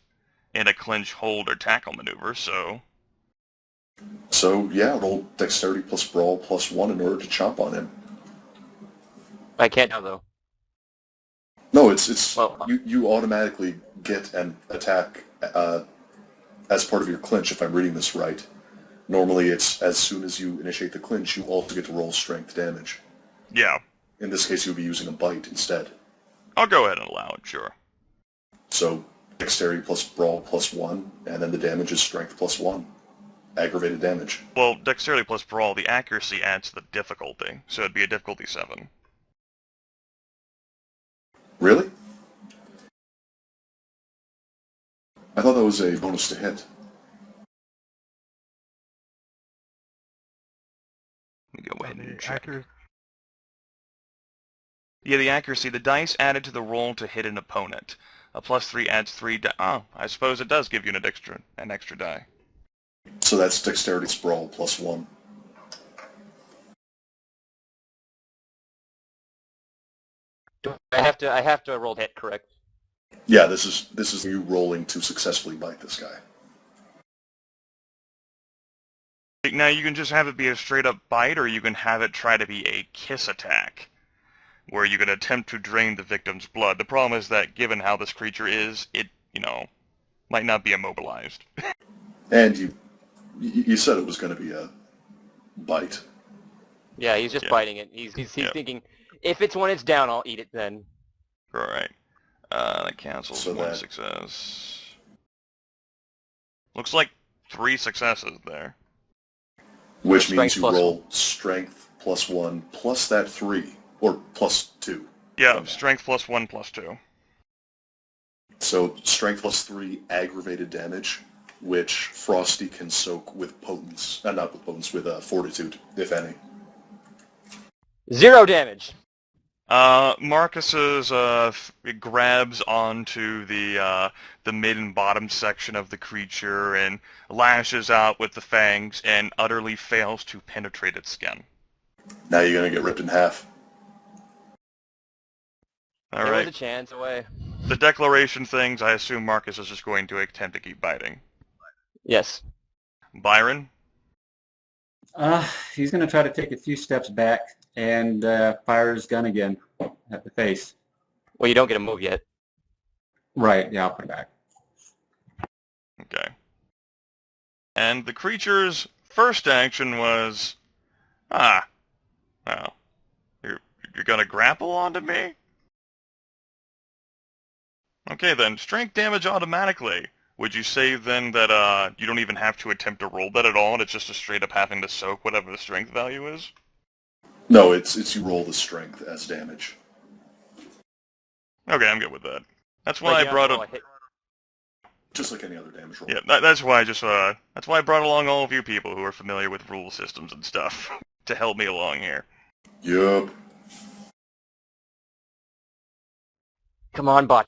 in a clinch, hold, or tackle maneuver, so... So, yeah, roll dexterity plus brawl +1 in order to chomp on him. I can't now, though. No, it's Well, you automatically get an attack as part of your clinch, if I'm reading this right. Normally, it's as soon as you initiate the clinch, you also get to roll strength damage. Yeah. In this case, you'll be using a bite instead. I'll go ahead and allow it, sure. So, dexterity plus brawl +1, and then the damage is strength +1. Aggravated damage. Well, dexterity plus brawl, the accuracy adds to the difficulty, so it'd be a difficulty 7. Really? I thought that was a bonus to hit. Let me go ahead and check. Accuracy. Yeah, the accuracy. The dice added to the roll to hit an opponent. A +3 adds 3 Oh, I suppose it does give you an extra die. So that's dexterity sprawl +1. I have to roll hit, correct? Yeah, this is you rolling to successfully bite this guy. Now, you can just have it be a straight-up bite, or you can have it try to be a kiss attack, where you can attempt to drain the victim's blood. The problem is that, given how this creature is, it, might not be immobilized. And you said it was going to be a bite. Yeah, he's just biting it. He's thinking, if it's when it's down, I'll eat it then. Alright. That cancels So one that- success. Looks like 3 successes there. Which Strength means you plus roll strength +1 plus that 3, or +2. Yeah, strength +1 +2. So strength +3 aggravated damage, which Frosty can soak with potence, not with potence, with fortitude, if any. 0 damage. Marcus's grabs onto the mid and bottom section of the creature and lashes out with the fangs and utterly fails to penetrate its skin. Now you're going to get ripped in half. There Alright. was a chance away. The declaration things, I assume Marcus is just going to attempt to keep biting. Yes. Byron? He's going to try to take a few steps back and fire his gun again at the face. Well, you don't get to move yet. Right, yeah, I'll put it back. Okay. And the creature's first action was... well, you're gonna grapple onto me? Okay then, strength damage automatically. Would you say then that you don't even have to attempt to roll that at all, and it's just a straight up having to soak whatever the strength value is? No, it's you roll the strength as damage. Okay, I'm good with that. That's why Like, I brought roll it. a hit. Just like any other damage roll. Yeah, that's why that's why I brought along all of you people who are familiar with rule systems and stuff to help me along here. Yup. Come on, bot.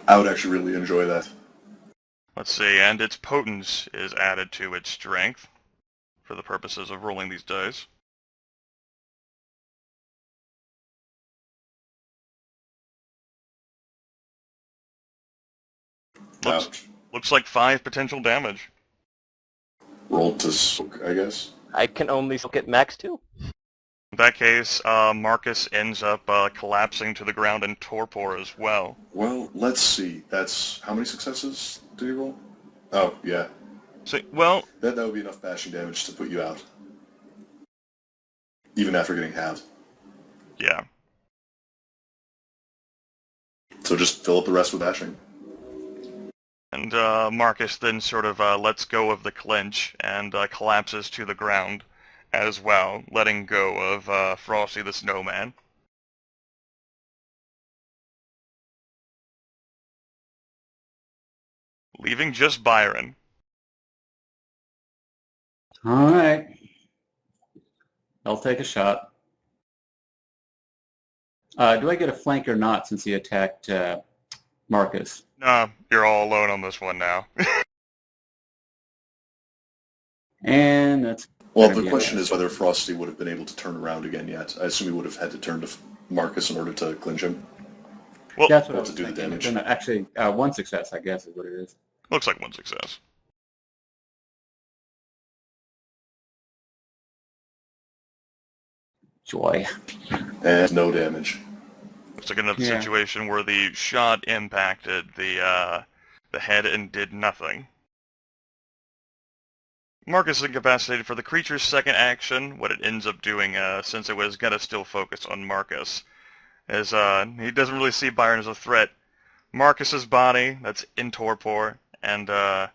I would actually really enjoy that. Let's see, and its potence is added to its strength for the purposes of rolling these dice. Ouch. Looks like 5 potential damage. Roll to soak, I guess. I can only get max 2. In that case, Marcus ends up collapsing to the ground in torpor as well. Well, let's see. That's... How many successes did you roll? Oh, yeah. So, well, That would be enough bashing damage to put you out. Even after getting halved. yeah. So just fill up the rest with bashing. And Marcus then sort of lets go of the clinch and collapses to the ground as well, letting go of Frosty the Snowman. Leaving just Byron. All right. I'll take a shot. Do I get a flank or not since he attacked Marcus? Nah, you're all alone on this one now. And that's... Well, gonna the be question it. is whether Frosty would have been able to turn around again yet. I assume he would have had to turn to Marcus in order to clinch him. Well, That's what I Or was to do the thinking. damage. Then actually, one success, I guess, is what it is. looks like 1 success. Joy. And no damage. Looks like another Yeah. situation where the shot impacted the head and did nothing. Marcus is incapacitated for the creature's second action. What it ends up doing, since it was gonna still focus on Marcus, is he doesn't really see Byron as a threat. Marcus's body, that's in torpor, and you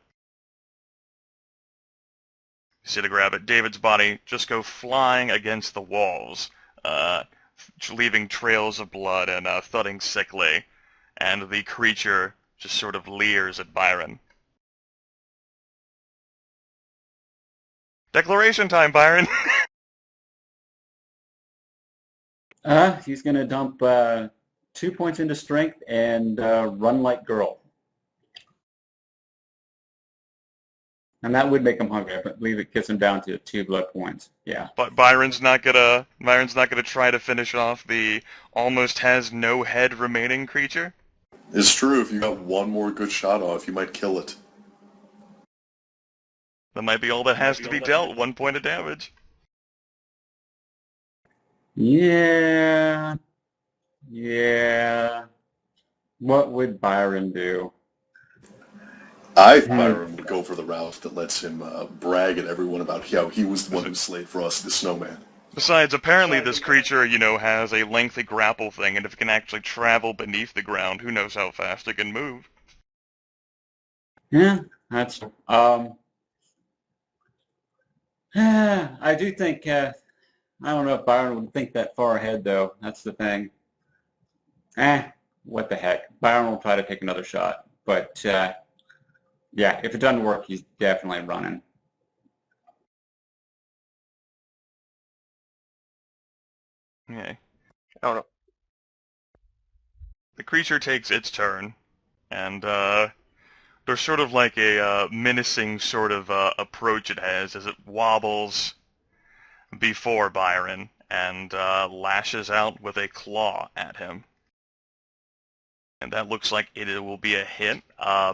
see to grab it. David's body just go flying against the walls, leaving trails of blood and thudding sickly, and the creature just sort of leers at Byron. Declaration time, Byron! He's going to dump 2 points into strength and run like girl. And that would make him hungry. I believe it gets him down to 2 blood points. Yeah. But Byron's not gonna try to finish off the almost has no head remaining creature. It's true, if you got one more good shot off, you might kill it. That might be all that has to be dealt. 1 point of damage. Yeah. Yeah. What would Byron do? Byron would go for the route that lets him brag at everyone about how he was the one who slayed Frosty the Snowman. Besides, apparently this creature, has a lengthy grapple thing, and if it can actually travel beneath the ground, who knows how fast it can move. Yeah, that's... I do think... I don't know if Byron would think that far ahead, though. That's the thing. What the heck. Byron will try to take another shot. But, yeah, if it doesn't work, he's definitely running. Okay. Oh no. The creature takes its turn, and there's sort of like a menacing sort of approach it has as it wobbles before Byron and lashes out with a claw at him. And that looks like it will be a hit.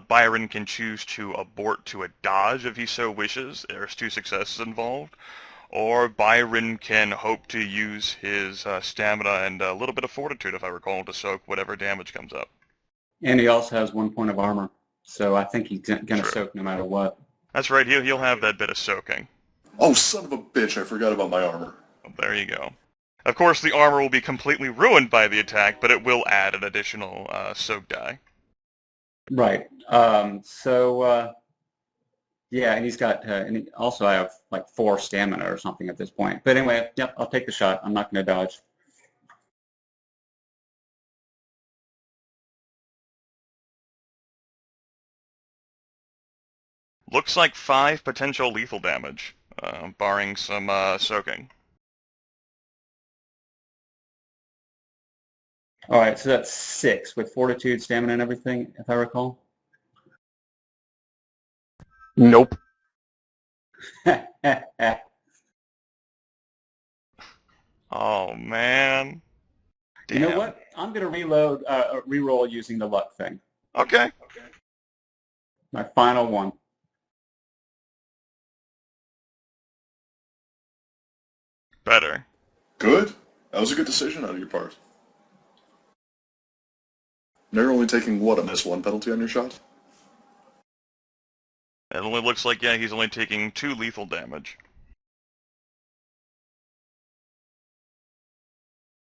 Byron can choose to abort to a dodge if he so wishes. There's 2 successes involved. Or Byron can hope to use his stamina and a little bit of fortitude, if I recall, to soak whatever damage comes up. And he also has 1 point of armor. So I think he's going to soak no matter what. That's right, he'll have that bit of soaking. Oh, son of a bitch, I forgot about my armor. Well, there you go. Of course, the armor will be completely ruined by the attack, but it will add an additional soak die. Right. Yeah, and he's got, and also I have like 4 stamina or something at this point. But anyway, yep, I'll take the shot. I'm not going to dodge. Looks like 5 potential lethal damage, barring some soaking. All right, so that's 6 with fortitude, stamina, and everything, if I recall. Nope. Oh man. Damn. You know what? I'm gonna reroll using the luck thing. Okay. My final one. Better. Good. That was a good decision on your part. Now you're only taking, what, a -1 penalty on your shot? It only looks like, yeah, he's only taking 2 lethal damage.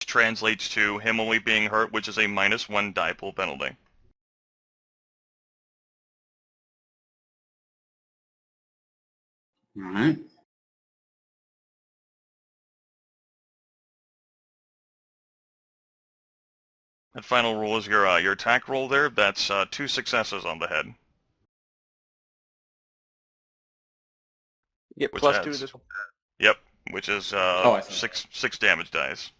Which translates to him only being hurt, which is a -1 die pool penalty. All right. That final roll is your attack roll there. That's 2 successes on the head. You get Which +2 adds- to this one. Yep, which is I see. six damage dice.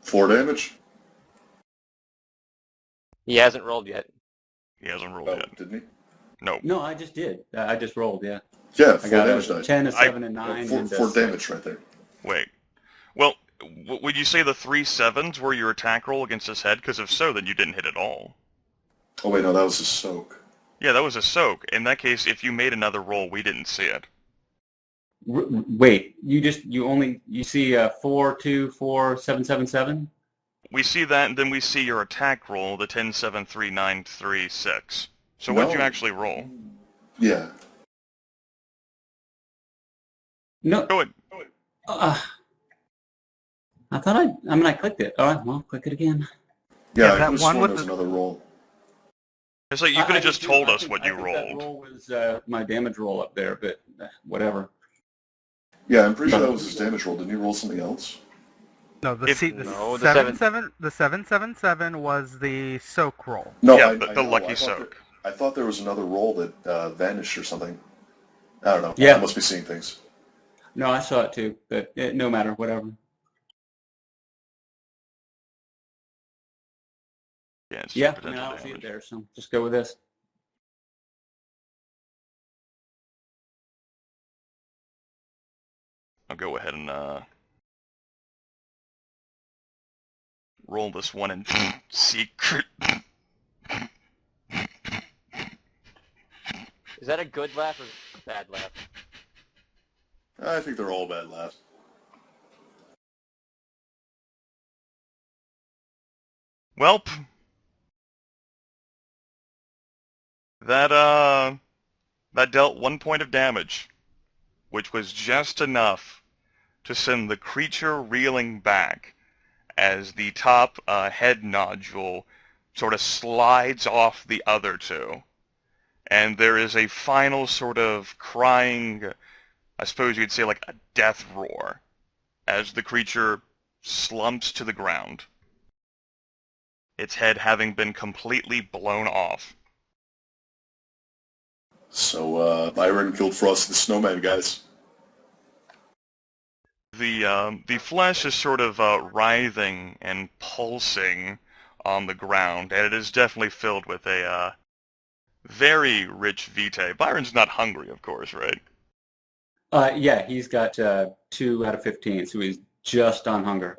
Four damage? He hasn't rolled yet. He hasn't rolled Oh, yet. didn't he? No. No, I just did. I just rolled, yeah. Yeah, I 4 got damage a dice. 10, a 7, and 9, Four, and a 4 6. damage right there. Wait. Well, would you say the 3 7s were your attack roll against his head? Because if so, then you didn't hit at all. Oh wait, no, that was a soak. Yeah, that was a soak. In that case, if you made another roll, we didn't see it. Wait, you see 4, 2, 4, 7, 7, 7? We see that, and then we see your attack roll, the 10, 7, 3, 9, 3, 6. So what'd you No. actually roll? Yeah. No. Go ahead. I thought I clicked it. All right, well, click it again. Yeah, Yeah, I that could have one sworn with there was the- another roll. It's like you could have just told us what you I think rolled. that roll was my damage roll up there, but whatever. Yeah, I'm pretty sure that was his damage roll. Didn't he roll something else? No, the If- C, the No, the 777 was the soak roll. No, Yeah, I the know. lucky I thought soak. I thought there was another roll that vanished or something. I don't know. Yeah. I must be seeing things. No, I saw it too, but no matter, whatever. Yeah, it's Yeah, I potential don't see it damage. there, so just go with this. I'll go ahead and roll this one in secret. Is that a good laugh or a bad laugh? I think they're all bad laughs. Welp. That dealt 1 point of damage, which was just enough to send the creature reeling back as the top head nodule sort of slides off the other two. And there is a final sort of crying, I suppose you'd say like a death roar, as the creature slumps to the ground, its head having been completely blown off. So, Byron killed Frost the Snowman, guys. The flesh is sort of writhing and pulsing on the ground, and it is definitely filled with a very rich vitae. Byron's not hungry, of course, right? Yeah, he's got 2 out of 15, so he's just on hunger.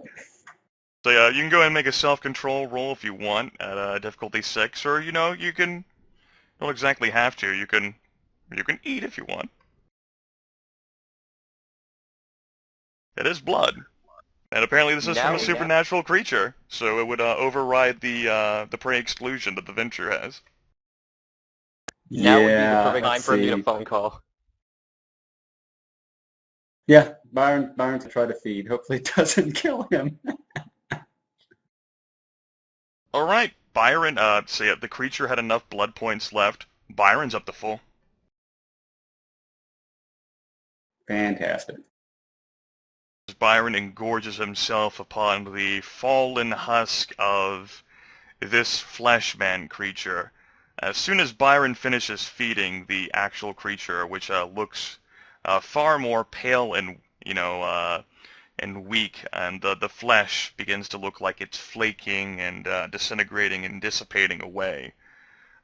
So you can go ahead and make a self-control roll if you want at difficulty 6, or you don't exactly have to. You can eat if you want. It is blood, and apparently this is from a supernatural creature, so it would override the prey exclusion that the Ventrue has. Now would be the Yeah, perfect time let's for him to get see. a phone call. Yeah, Byron's try to feed. Hopefully it doesn't kill him. All right, Byron. So the creature had enough blood points left. Byron's up to full. Fantastic. Byron engorges himself upon the fallen husk of this fleshman creature. As soon as Byron finishes feeding the actual creature, which looks far more pale and and weak, and the flesh begins to look like it's flaking and disintegrating and dissipating away.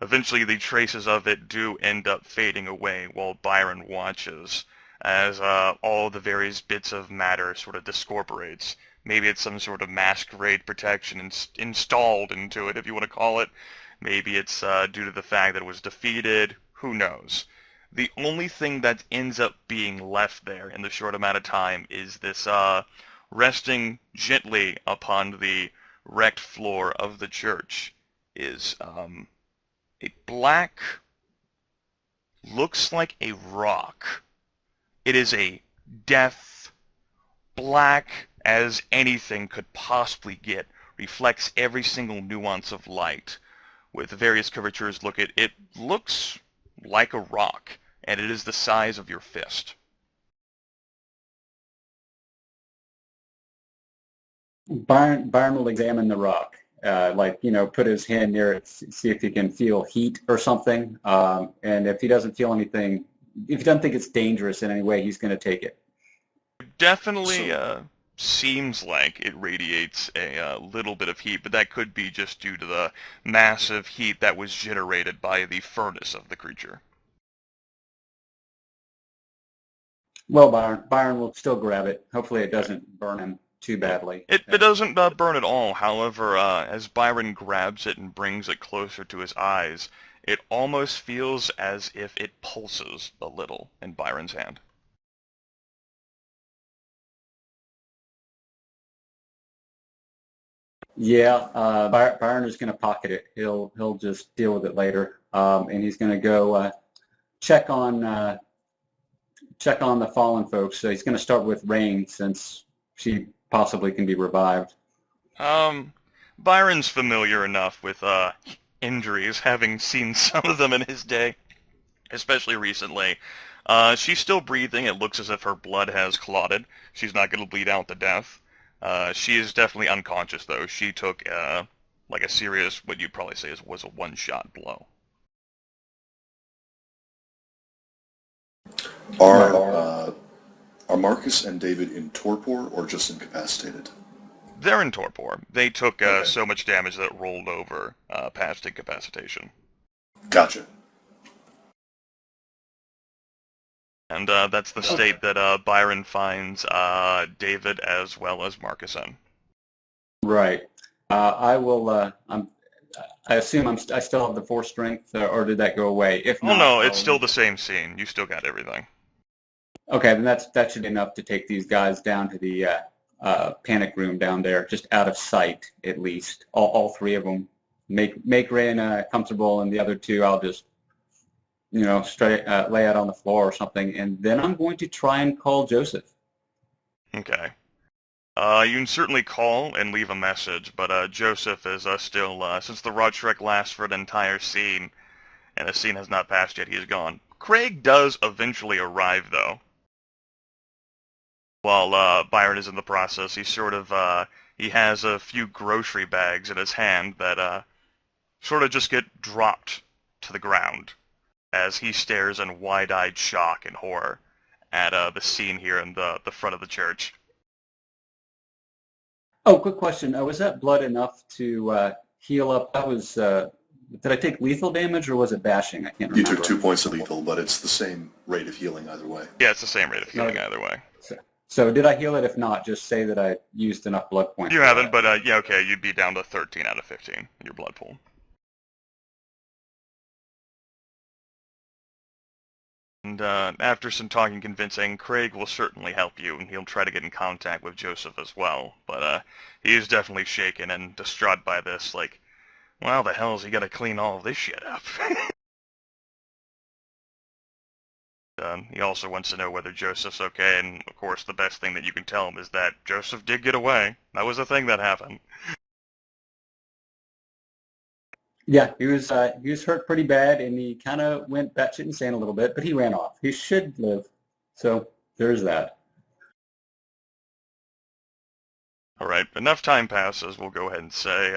Eventually, the traces of it do end up fading away while Byron watches as all the various bits of matter sort of discorporates. Maybe it's some sort of masquerade protection installed into it, if you want to call it. Maybe it's due to the fact that it was defeated. Who knows? The only thing that ends up being left there in the short amount of time is this resting gently upon the wrecked floor of the church is a black, looks like a rock. It is a death, black as anything could possibly get, reflects every single nuance of light. With various curvatures, it looks like a rock, and it is the size of your fist. Byron will examine the rock, put his hand near it, see if he can feel heat or something, and if he doesn't feel anything, if he doesn't think it's dangerous in any way, he's going to take it. Definitely seems like it radiates a little bit of heat, but that could be just due to the massive heat that was generated by the furnace of the creature. Well, Byron will still grab it. Hopefully it doesn't burn him too badly. It doesn't burn at all. However, as Byron grabs it and brings it closer to his eyes, it almost feels as if it pulses a little in Byron's hand. Yeah, Byron is going to pocket it. He'll just deal with it later, and he's going to go check on the fallen folks. So he's going to start with Rain, since she possibly can be revived. Byron's familiar enough with injuries, having seen some of them in his day, especially recently. She's still breathing. It looks as if her blood has clotted. She's not going to bleed out to death. She is definitely unconscious, though. She took like a serious, what you'd probably say was a one-shot blow. Are Marcus and David in torpor or just incapacitated? They're in torpor. They took Okay. so much damage that it rolled over past incapacitation. Gotcha. And that's the state that Byron finds David as well as Marcus in. Right. I will. I assume I still have the 4 strength, or did that go away? If not, No, it's still the same scene. You still got everything. Okay, then that should be enough to take these guys down to the panic room down there, just out of sight at least. All 3 of them. Make Rain comfortable, and the other 2 I'll just straight lay out on the floor or something, and then I'm going to try and call Joseph. Okay. You can certainly call and leave a message, but Joseph is still, since the rod trek lasts for an entire scene, and the scene has not passed yet, he's gone. Craig does eventually arrive, though. While Byron is in the process, he has a few grocery bags in his hand that sort of just get dropped to the ground as he stares in wide-eyed shock and horror at the scene here in the front of the church. Oh, quick question. Was that blood enough to heal up? Did I take lethal damage, or was it bashing? I can't remember. You took 2 points of lethal, but it's the same rate of healing either way. Yeah, it's the same rate of healing either way. So did I heal it? If not, just say that I used enough blood points. You haven't, but yeah, okay, you'd be down to 13 out of 15 in your blood pool. And after some talking convincing, Craig will certainly help you, and he'll try to get in contact with Joseph as well. But he is definitely shaken and distraught by this, like, well, the hell's he got to clean all of this shit up? He also wants to know whether Joseph's okay, and of course the best thing that you can tell him is that Joseph did get away. That was the thing that happened. Yeah, he was hurt pretty bad, and he kind of went batshit insane a little bit, but he ran off. He should live. So there's that. All right, enough time passes. We'll go ahead and say